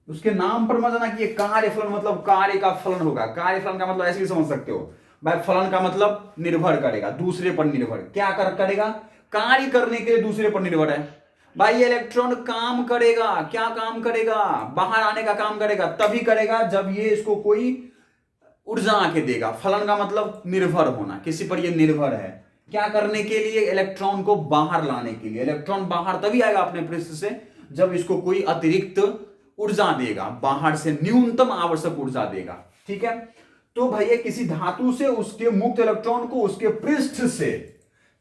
उसके नाम पर मत जाना कि ये कार्यफलन मतलब कार्य का फलन होगा। कार्यफलन का मतलब ऐसे भी समझ सकते हो भाई, फलन का मतलब निर्भर करेगा, दूसरे पर निर्भर, क्या करेगा, कार्य करने के लिए दूसरे पर निर्भर है। भाई ये इलेक्ट्रॉन काम करेगा, क्या काम करेगा, बाहर आने का काम करेगा, तभी करेगा जब ये इसको कोई ऊर्जा आके देगा। फलन का मतलब निर्भर होना, किसी पर ये निर्भर है, क्या करने के लिए, इलेक्ट्रॉन को बाहर लाने के लिए। इलेक्ट्रॉन बाहर तभी आएगा अपने पृष्ठ से जब इसको कोई अतिरिक्त ऊर्जा देगा, बाहर से न्यूनतम आवश्यक ऊर्जा देगा, ठीक है। तो भैया किसी धातु से उसके मुक्त इलेक्ट्रॉन को उसके पृष्ठ से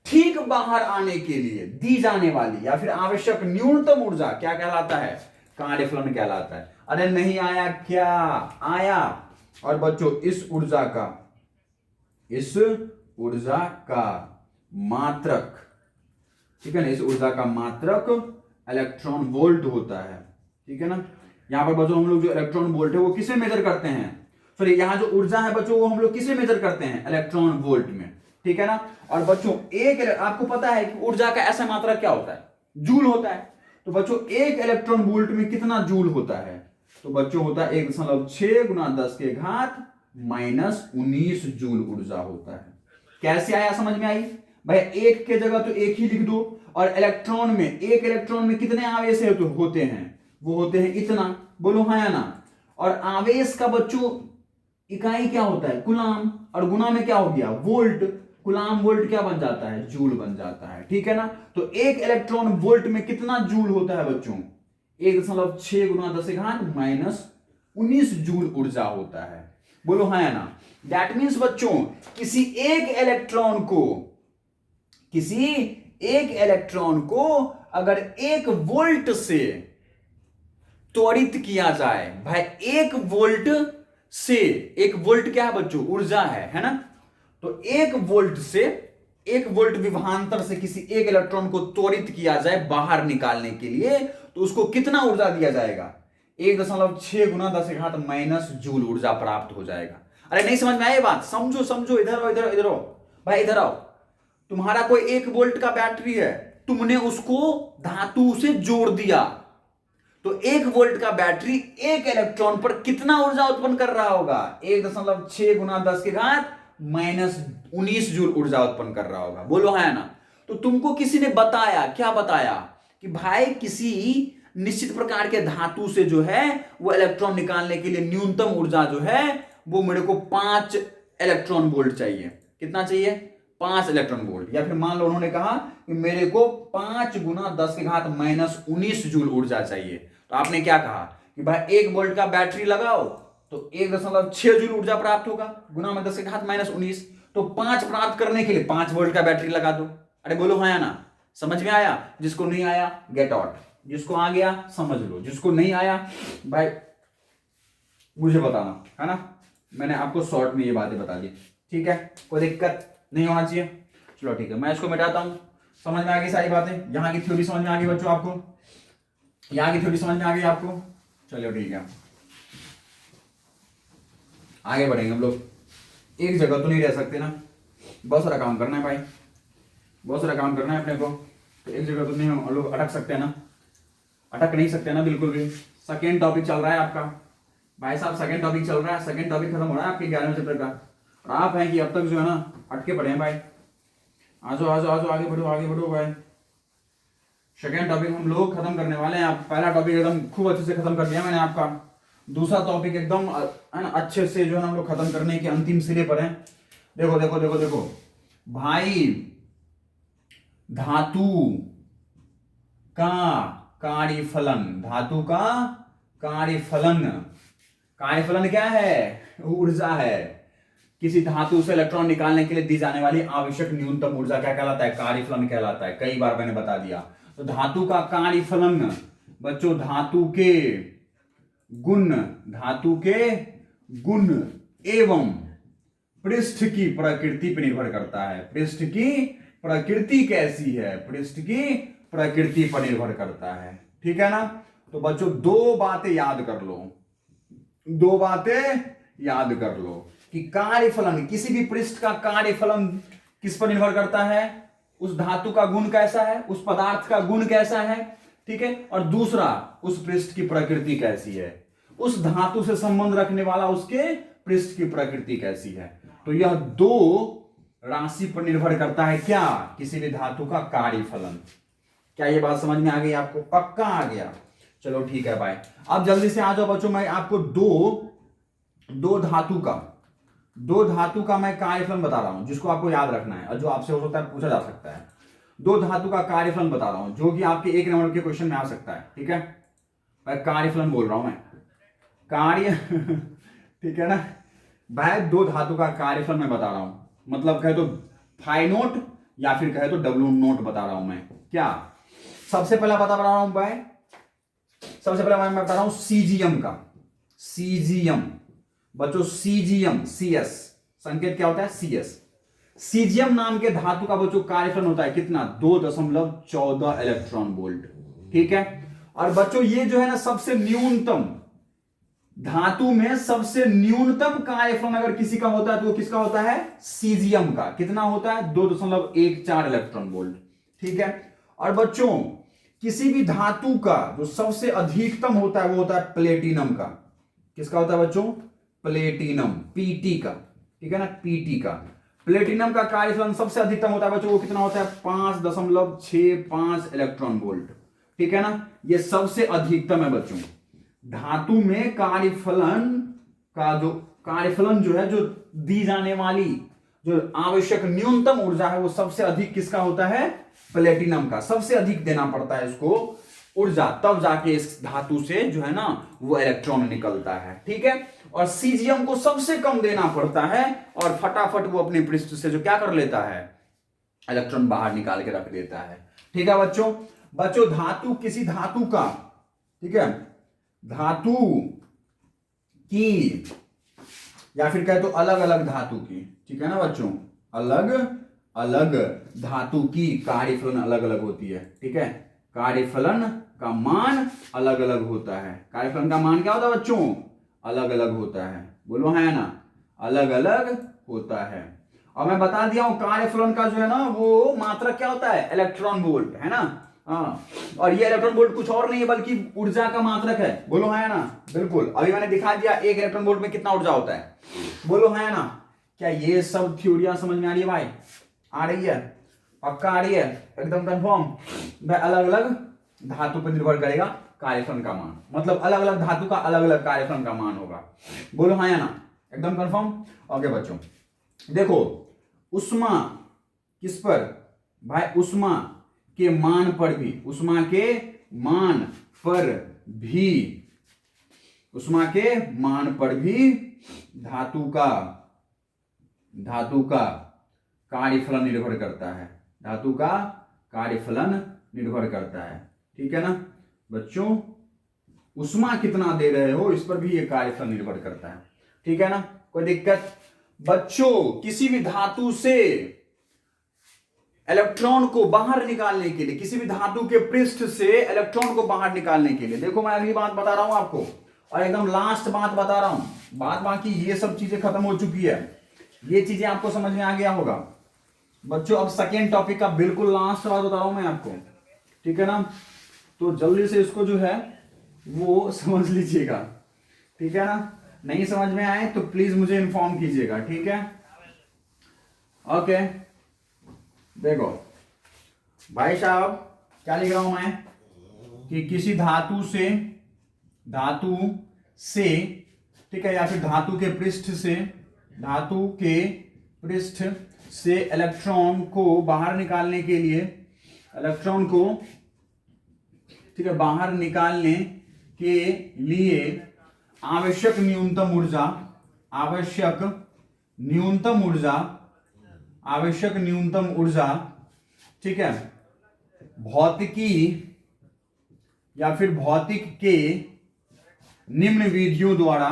ठीक बाहर आने के लिए दी जाने वाली या फिर आवश्यक न्यूनतम ऊर्जा क्या कहलाता है, कार्यफलन कहलाता है। अरे नहीं आया क्या, आया। और बच्चों इस ऊर्जा का मात्रक, ठीक है ना, इस ऊर्जा का मात्रक इलेक्ट्रॉन वोल्ट होता है, ठीक है ना। यहां पर बच्चों हम लोग जो इलेक्ट्रॉन वोल्ट है वो किसे मेजर करते हैं, सॉरी यहां जो ऊर्जा है बच्चों वो हम लोग किसे मेजर करते हैं, इलेक्ट्रॉन वोल्ट में, ठीक है ना। और बच्चों आपको पता है कि ऊर्जा का ऐसा मात्रा क्या होता है, जूल होता है। तो बच्चों एक इलेक्ट्रॉन वोल्ट में कितना जूल होता है, तो बच्चों होता है 1.6 गुना 10 के घात -19 जूल ऊर्जा होता है। कैसे आया, समझ में आई भाई, एक के जगह तो एक ही लिख दो, और इलेक्ट्रॉन में, एक इलेक्ट्रॉन में कितने आवेश होते हैं, वो होते हैं इतना, बोलो हाँ या ना। और आवेश का बच्चों इकाई क्या होता है, कुलाम, और गुना में क्या हो गया, वोल्ट, कुलाम वोल्ट क्या बन जाता है, जूल बन जाता है, ठीक है ना। तो एक इलेक्ट्रॉन वोल्ट में कितना जूल होता है बच्चों, 1.6 गुना 10 के घात -19 जूल ऊर्जा होता है, बोलो हाँ या ना। दैट मीन्स बच्चों किसी एक एक इलेक्ट्रॉन को अगर 1 वोल्ट से त्वरित किया जाए, भाई 1 वोल्ट से, 1 वोल्ट क्या है बच्चों, ऊर्जा है ना, तो 1 वोल्ट से, 1 वोल्ट विभवांतर से किसी एक इलेक्ट्रॉन को त्वरित किया जाए बाहर निकालने के लिए, तो उसको कितना ऊर्जा दिया जाएगा, 1.6 गुना 10⁻⁻ जूल ऊर्जा प्राप्त हो जाएगा। अरे नहीं समझ में आई बात, समझो समझो, इधर आओ इधर इधर आओ भाई, इधर आओ। तुम्हारा कोई 1 वोल्ट का बैटरी है, तुमने उसको धातु से जोड़ दिया, तो 1 वोल्ट का बैटरी एक इलेक्ट्रॉन पर कितना ऊर्जा उत्पन्न कर रहा होगा, 1.6 गुना 10⁻⁻19 जूल ऊर्जा उत्पन्न कर रहा होगा। बोलो है ना। तो तुमको किसी ने बताया, क्या बताया कि भाई किसी निश्चित प्रकार के धातु से जो है वो इलेक्ट्रॉन निकालने के लिए न्यूनतम ऊर्जा जो है वो मेरे को 5 इलेक्ट्रॉन वोल्ट चाहिए। कितना चाहिए, 5 इलेक्ट्रॉन वोल्ट। या फिर मान लो उन्होंने कहा कि मेरे को 5 गुना 10⁻⁻19 जूल ऊर्जा चाहिए। तो आपने क्या कहा कि भाई 1 वोल्ट का बैटरी लगाओ तो 1.6 जूल ऊर्जा प्राप्त होगा, गुना में 10⁻⁻19। तो 5 प्राप्त करने के लिए 5 वोल्ट का बैटरी लगा दो। अरे बोलो हाँ या ना, समझ में आया? जिसको नहीं आया गेट आउट, जिसको आ गया समझ लो, जिसको नहीं आया भाई मुझे बताना, है ना। मैंने आपको शॉर्ट में ये बातें बता दी, ठीक है, कोई दिक्कत नहीं होना चाहिए। चलो ठीक है, मैं इसको मिटाता हूं। समझ में आ गई सारी बातें, यहाँ की थ्योरी समझ में आ गई बच्चों आपको, यहाँ की थ्योरी समझ में आ गई आपको। चलो ठीक है, आगे बढ़ेंगे हम लोग। एक जगह तो नहीं रह सकते ना, बहुत सारा काम करना है भाई, बहुत सारा काम करना है अपने को, तो एक जगह तो नहीं हम लोग अटक सकते हैं ना, अटक नहीं सकते ना बिल्कुल भी। सेकेंड टॉपिक चल रहा है आपका भाई साहब, सेकेंड टॉपिक चल रहा है, सेकेंड टॉपिक खत्म हो रहा है आपके 11वें चैप्टर का, और आप हैं कि अब तक जो है ना अटके पड़े हैं भाई। आजो आजो आजो, आगे बढ़ो भाई। सेकेंड टॉपिक हम लोग खत्म करने वाले हैं। आप पहला टॉपिक एकदम खूब अच्छे से खत्म कर दिया मैंने आपका, दूसरा टॉपिक एकदम है ना अच्छे से जो है ना हम लोग खत्म करने के अंतिम सिरे पर हैं। देखो देखो देखो देखो भाई, धातु का कार्यफलन, धातु का कार्यफलन, कार्यफलन क्या है, ऊर्जा है। किसी धातु से इलेक्ट्रॉन निकालने के लिए दी जाने वाली आवश्यक न्यूनतम ऊर्जा क्या कहलाता है, कार्यफलन कहलाता है। कई बार मैंने बता दिया। तो धातु का कार्यफलन बच्चों धातु के गुण, धातु के गुण एवं पृष्ठ की प्रकृति पर निर्भर करता है। पृष्ठ की प्रकृति कैसी है, पृष्ठ की प्रकृति पर निर्भर करता है, ठीक है ना। तो बच्चों दो बातें याद कर लो, दो बातें याद कर लो कि कार्यफलन, किसी भी पृष्ठ का कार्यफलन किस पर निर्भर करता है, उस धातु का गुण कैसा है, उस पदार्थ का गुण कैसा है, ठीक है। और दूसरा उस पृष्ठ की प्रकृति कैसी है, उस धातु से संबंध रखने वाला उसके पृष्ठ की प्रकृति कैसी है। तो यह दो राशि पर निर्भर करता है क्या, किसी भी धातु का कार्यफलन। क्या ये बात समझ में आ गई आपको? पक्का आ गया? चलो ठीक है भाई, अब जल्दी से आ जाओ बच्चों। मैं आपको दो धातु का मैं कार्यफलन बता रहा हूं, जिसको आपको याद रखना है और जो आपसे हो सकता है पूछा जा सकता है। दो धातु का कार्यफलन बता रहा हूं जो कि आपके 1 नंबर के क्वेश्चन में आ सकता है, ठीक है। मैं कार्यफलन बोल रहा हूं, मैं कार्य ठीक है ना भाई। दो धातु का कार्यफलन मैं बता रहा हूं, मतलब कहे तो फाई नोट या फिर कहे तो डब्ल्यू नोट बता रहा हूं मैं। क्या सबसे पहला बता रहा हूं भाई, सबसे पहला मैं बता रहा हूं सीजीएम का। सीजीएम बच्चों, सीजीएम, सीएस संकेत क्या होता है, सीएस। सीजीएम नाम के धातु का बच्चों कार्यफलन होता है कितना, 2.14 इलेक्ट्रॉन वोल्ट, ठीक है। और बच्चों ये जो है ना सबसे न्यूनतम, धातु में सबसे न्यूनतम कार्यफलन अगर किसी का होता है तो वो किसका होता है, सीजीएम का। कितना होता है, 2.14 इलेक्ट्रॉन वोल्ट, ठीक है। और बच्चों किसी भी धातु का जो सबसे अधिकतम होता है वो होता है प्लेटिनम का। किसका होता है बच्चों, प्लेटिनम, पीटी का, ठीक है ना, पीटी का। प्लेटिनम का कार्यफलन सबसे अधिकतम होता है बच्चों, वो कितना होता है, 5.65 इलेक्ट्रॉन वोल्ट, ठीक है ना। ये सबसे अधिकतम है बच्चों। धातु में कार्यफलन का जो कार्यफलन जो है, जो दी जाने वाली जो आवश्यक न्यूनतम ऊर्जा है वो सबसे अधिक किसका होता है, प्लेटिनम का। सबसे अधिक देना पड़ता है इसको ऊर्जा, तब जाके इस धातु से जो है ना वो इलेक्ट्रॉन निकलता है, ठीक है। और सीजीएम को सबसे कम देना पड़ता है और फटाफट वो अपने पृष्ठ से जो क्या कर लेता है, इलेक्ट्रॉन बाहर निकाल के रख देता है। ठीक है बच्चों। बच्चों धातु, किसी धातु का, ठीक है, धातु की या फिर कहे तो अलग अलग धातु की, ठीक है ना बच्चों, अलग अलग धातु की कार्यफलन अलग अलग होती है। ठीक है, कार्यफलन का मान अलग अलग होता है। कार्यफलन का मान क्या होता है बच्चों? अलग अलग होता है। बोलो है ना, अलग अलग होता है। और मैं बता दिया हूं कार्यफलन का जो है ना वो मात्रा क्या होता है? इलेक्ट्रॉन वोल्ट, है ना। हाँ, और ये इलेक्ट्रॉन वोल्ट कुछ और नहीं है बल्कि ऊर्जा का मात्रक है। बोलो है ना, बिल्कुल। अभी मैंने दिखा दिया एक इलेक्ट्रॉन वोल्ट में कितना ऊर्जा होता है। बोलो है ना। क्या ये सब थ्योरियां समझ में आ रही है भाई? आ रही है, पक्का आ रही है, एकदम कंफर्म। भाई अलग अलग धातु पर निर्भर करेगा कार्यफलन का मान, मतलब अलग अलग धातु का अलग अलग कार्यफलन का मान होगा। बोलो हाँ या ना, एकदम कंफर्म। ओके बच्चों, देखो उष्मा किस पर भाई? उष्मा के मान पर भी, उष्मा के मान पर भी, उष्मा के मान पर भी धातु का कार्यफलन निर्भर करता है। धातु का कार्यफलन निर्भर करता है। ठीक है ना बच्चों, उष्मा कितना दे रहे हो इस पर भी ये कार्यफलन निर्भर करता है। ठीक है ना, कोई दिक्कत? बच्चों किसी भी धातु से इलेक्ट्रॉन को बाहर निकालने के लिए, किसी भी धातु के पृष्ठ से इलेक्ट्रॉन को बाहर निकालने के लिए, देखो मैं अगली बात बता रहा हूं आपको और एकदम लास्ट बात बता रहा हूं। बात बाकी ये सब चीजें खत्म हो चुकी है, ये चीजें आपको समझ में आ गया होगा बच्चों। अब सेकेंड टॉपिक का बिल्कुल लास्ट बात बता रहा हूं मैं आपको, ठीक है ना। तो जल्दी से इसको जो है वो समझ लीजिएगा, ठीक है ना। नहीं समझ में आए तो प्लीज मुझे इन्फॉर्म कीजिएगा, ठीक है। ओके देखो भाई साहब, क्या लिख रहा हूं मैं कि किसी धातु से, ठीक है, या फिर धातु के पृष्ठ से इलेक्ट्रॉन को बाहर निकालने के लिए, इलेक्ट्रॉन को, ठीक है, बाहर निकालने के लिए आवश्यक न्यूनतम ऊर्जा, ठीक है, भौतिकी या फिर भौतिक के निम्न विधियों द्वारा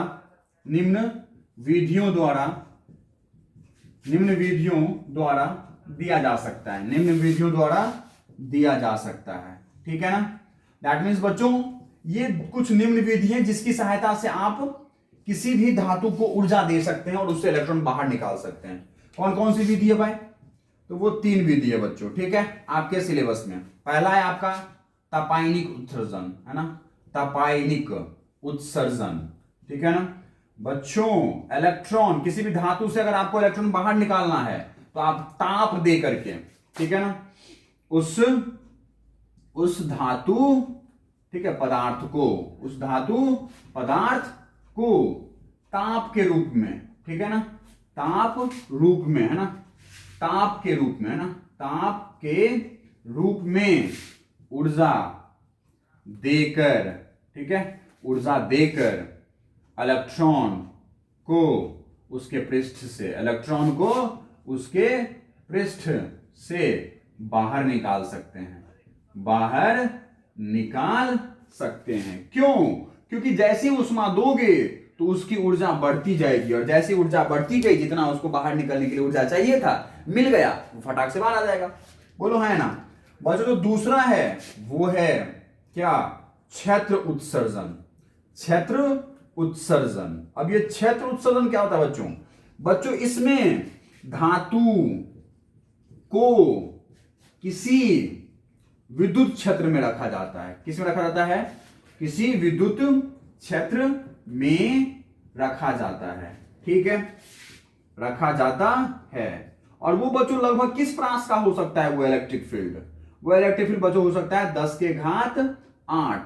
दिया जा सकता है। निम्न विधियों द्वारा दिया जा सकता है, ठीक है ना। दैट मीन्स बच्चों ये कुछ निम्न विधि है जिसकी सहायता से आप किसी भी धातु को ऊर्जा दे सकते हैं और उससे इलेक्ट्रॉन बाहर निकाल सकते हैं। कौन कौन सी विधि है भाई? तो वो 3 विधि है बच्चों, ठीक है, आपके सिलेबस में। पहला है आपका तपायनिक उत्सर्जन, है ना, तपायनिक उत्सर्जन, ठीक है ना बच्चों। इलेक्ट्रॉन, किसी भी धातु से अगर आपको इलेक्ट्रॉन बाहर निकालना है तो आप ताप दे करके, ठीक है ना, उस धातु, ठीक है, उस धातु पदार्थ को ताप के रूप में, ठीक है ना, ताप रूप में, है ना, ताप के रूप में, है ना, ताप के रूप में ऊर्जा देकर, ठीक है, ऊर्जा देकर इलेक्ट्रॉन को उसके पृष्ठ से बाहर निकाल सकते हैं, क्यों? क्योंकि जैसे ऊष्मा दोगे तो उसकी ऊर्जा बढ़ती जाएगी और जैसे ऊर्जा बढ़ती गई, जितना उसको बाहर निकलने के लिए ऊर्जा चाहिए था मिल गया, वो फटाक से बाहर आ जाएगा। बोलो है ना बच्चों। तो दूसरा है वो है क्या? क्षेत्र उत्सर्जन। अब ये क्षेत्र उत्सर्जन क्या होता है बच्चों? इसमें धातु को किसी विद्युत क्षेत्र में रखा जाता है। किस में रखा जाता है? किसी विद्युत क्षेत्र में रखा जाता है, ठीक है, रखा जाता है। और वो बच्चों लगभग किस प्रांत का हो सकता है? वो इलेक्ट्रिक फील्ड बच्चों हो सकता है 10 के घात 8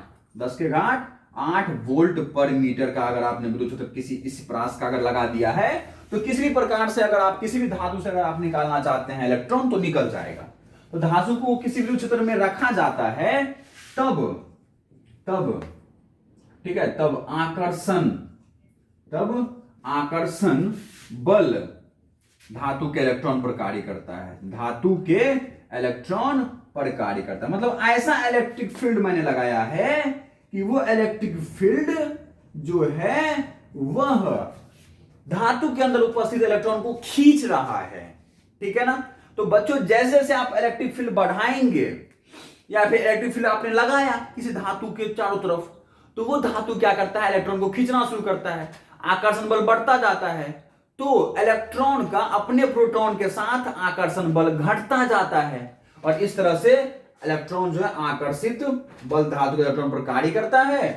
वोल्ट पर मीटर का। अगर आपने विद्युत क्षेत्र किसी इस प्रांत का अगर लगा दिया है तो किसी भी प्रकार से अगर आप किसी भी धातु से अगर आप निकालना चाहते हैं इलेक्ट्रॉन तो निकल जाएगा। तो धातु को किसी विद्युत क्षेत्र में रखा जाता है तब ठीक है, तब आकर्षण बल धातु के इलेक्ट्रॉन पर कार्य करता है, धातु के इलेक्ट्रॉन पर कार्य करता है। मतलब ऐसा इलेक्ट्रिक फील्ड मैंने लगाया है कि वो इलेक्ट्रिक फील्ड जो है वह धातु के अंदर उपस्थित इलेक्ट्रॉन को खींच रहा है। ठीक है ना। तो बच्चों जैसे जैसे आप इलेक्ट्रिक फील्ड बढ़ाएंगे या फिर इलेक्ट्रिक फील्ड आपने लगाया किसी धातु के चारों तरफ, तो वो धातु क्या करता है, इलेक्ट्रॉन को खींचना शुरू करता है, आकर्षण बल बढ़ता जाता है। तो इलेक्ट्रॉन का अपने प्रोटॉन के साथ आकर्षण बल घटता जाता है और इस तरह से इलेक्ट्रॉन जो है आकर्षित बल धातु के इलेक्ट्रॉन पर कार्य करता है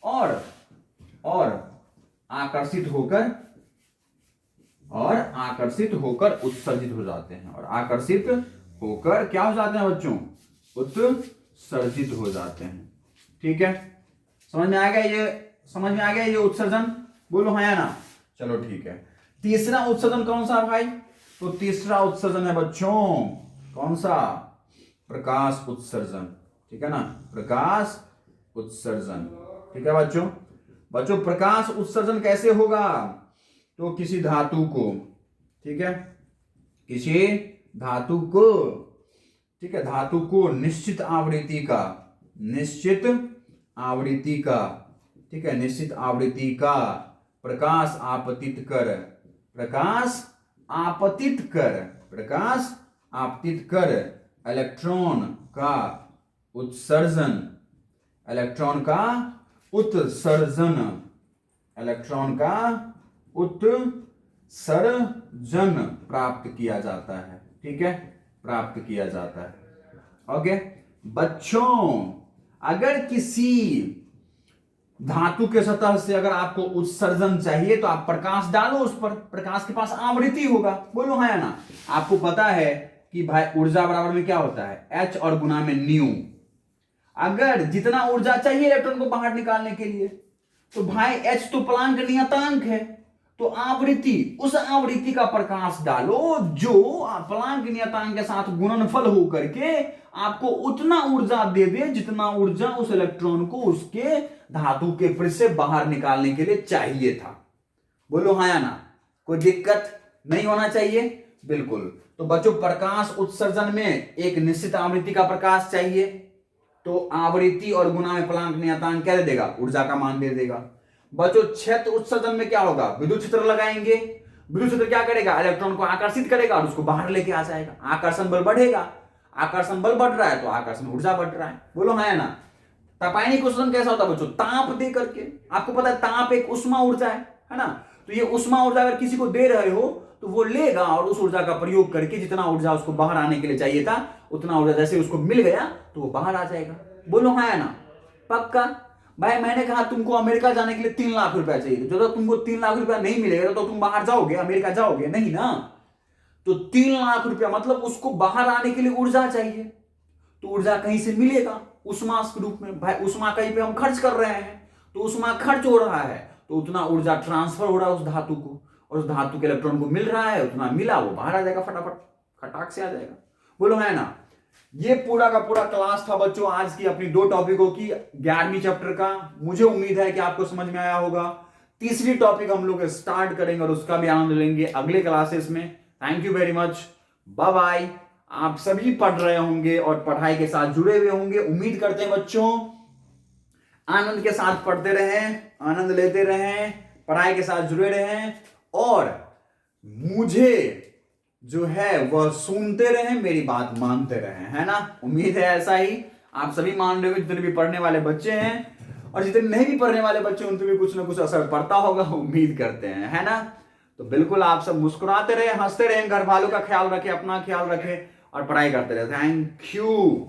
और आकर्षित होकर उत्सर्जित हो जाते हैं, और आकर्षित होकर क्या हो जाते हैं बच्चों, उत्सर्जित हो जाते हैं। ठीक है, समझ में आ गया ये उत्सर्जन, बोलो हाँ या ना। चलो ठीक है, तीसरा उत्सर्जन कौन सा भाई, तो तीसरा उत्सर्जन है बच्चों कौन सा, प्रकाश उत्सर्जन। ठीक है ना, प्रकाश उत्सर्जन। ठीक है बच्चों प्रकाश उत्सर्जन कैसे होगा, तो किसी धातु को, ठीक है, किसी धातु को, ठीक है, धातु को निश्चित आवृत्ति का प्रकाश आपतित कर इलेक्ट्रॉन का उत्सर्जन प्राप्त किया जाता है। ठीक है, प्राप्त किया जाता है। ओके बच्चों, अगर किसी धातु के सतह से अगर आपको उत्सर्जन चाहिए तो आप प्रकाश डालो उस पर, प्रकाश के पास आवृत्ति होगा, बोलो हाँ या ना। आपको पता है कि भाई ऊर्जा बराबर में क्या होता है, H और गुना में न्यू। अगर जितना ऊर्जा चाहिए इलेक्ट्रॉन को बाहर निकालने के लिए, तो भाई H तो प्लांक नियतांक है, तो आवृत्ति, उस आवृत्ति का प्रकाश डालो जो प्लांक नियतांक के साथ गुणनफल हो करके आपको उतना ऊर्जा दे दे जितना ऊर्जा उस इलेक्ट्रॉन को उसके धातु के पृष्ठ से बाहर निकालने के लिए चाहिए था। बोलो हाँ या ना, कोई दिक्कत नहीं होना चाहिए, बिल्कुल। तो बच्चों प्रकाश उत्सर्जन में एक निश्चित आवृत्ति का प्रकाश चाहिए, तो आवृत्ति और गुना में प्लांक नियतांक क्या दे देगा, ऊर्जा का मान दे देगा। बच्चों क्षेत्र उत्सर्जन में क्या होगा, विद्युत क्षेत्र लगाएंगे, विद्युत क्षेत्र क्या करेगा, इलेक्ट्रॉन को आकर्षित करेगा और उसको बाहर लेके आ जाएगा, आकर्षण बल बढ़ेगा, आकर्षण बल बढ़ रहा है तो आकर्षण ऊर्जा बढ़ रहा है, बोलो हाँ या ना। रासायनिक उत्सर्जन कैसा होता है बच्चों, ताप दे करके, आपको पता है ताप एक उष्मा ऊर्जा है ना। तो ये उष्मा ऊर्जा अगर किसी को दे रहे हो तो वो लेगा और उस ऊर्जा का प्रयोग करके जितना ऊर्जा उसको बाहर आने के लिए चाहिए था उतना ऊर्जा जैसे उसको मिल गया तो वो बाहर आ जाएगा, बोलो हाँ या ना। पक्का भाई, मैंने कहा तुमको अमेरिका जाने के लिए 3 लाख रुपया चाहिए, तो जब तुमको 3 लाख रुपया नहीं मिलेगा तो तुम बाहर जाओगे, अमेरिका जाओगे नहीं ना। तो 3 लाख रुपया मतलब उसको बाहर आने के लिए ऊर्जा चाहिए, तो ऊर्जा कहीं से मिलेगा, उष्मा के रूप में। भाई उष्मा कहीं पे हम खर्च कर रहे हैं तो उष्मा खर्च हो रहा है, तो उतना ऊर्जा ट्रांसफर हो रहा है उस धातु को, और उस धातु के इलेक्ट्रॉन को मिल रहा है, उतना मिला वो बाहर आ जाएगा, फटाफट खटाक से आ जाएगा, बोलो है ना। ये पूरा का पूरा क्लास था बच्चों आज की अपनी 2 टॉपिकों की 11वीं चैप्टर का। मुझे उम्मीद है कि आपको समझ में आया होगा। तीसरी टॉपिक हम लोग स्टार्ट करेंगे और उसका भी आनंद लेंगे अगले क्लासेस में। Thank you very much, bye bye. आप सभी पढ़ रहे होंगे और पढ़ाई के साथ जुड़े हुए होंगे, उम्मीद करते हैं बच्चों आनंद के साथ पढ़ते रहें, आनंद लेते रहें, पढ़ाई के साथ जुड़े रहें और मुझे जो है वह सुनते रहें, मेरी बात मानते रहें, है ना। उम्मीद है ऐसा ही आप सभी मान रहे हो, जितने भी पढ़ने वाले बच्चे हैं और जितने नहीं भी पढ़ने वाले बच्चे उन पर भी कुछ ना कुछ असर पड़ता होगा, उम्मीद करते हैं, है ना। तो बिल्कुल आप सब मुस्कुराते रहे, हंसते रहे, घर वालों का ख्याल रखें, अपना ख्याल रखें और पढ़ाई करते रहे। Thank you.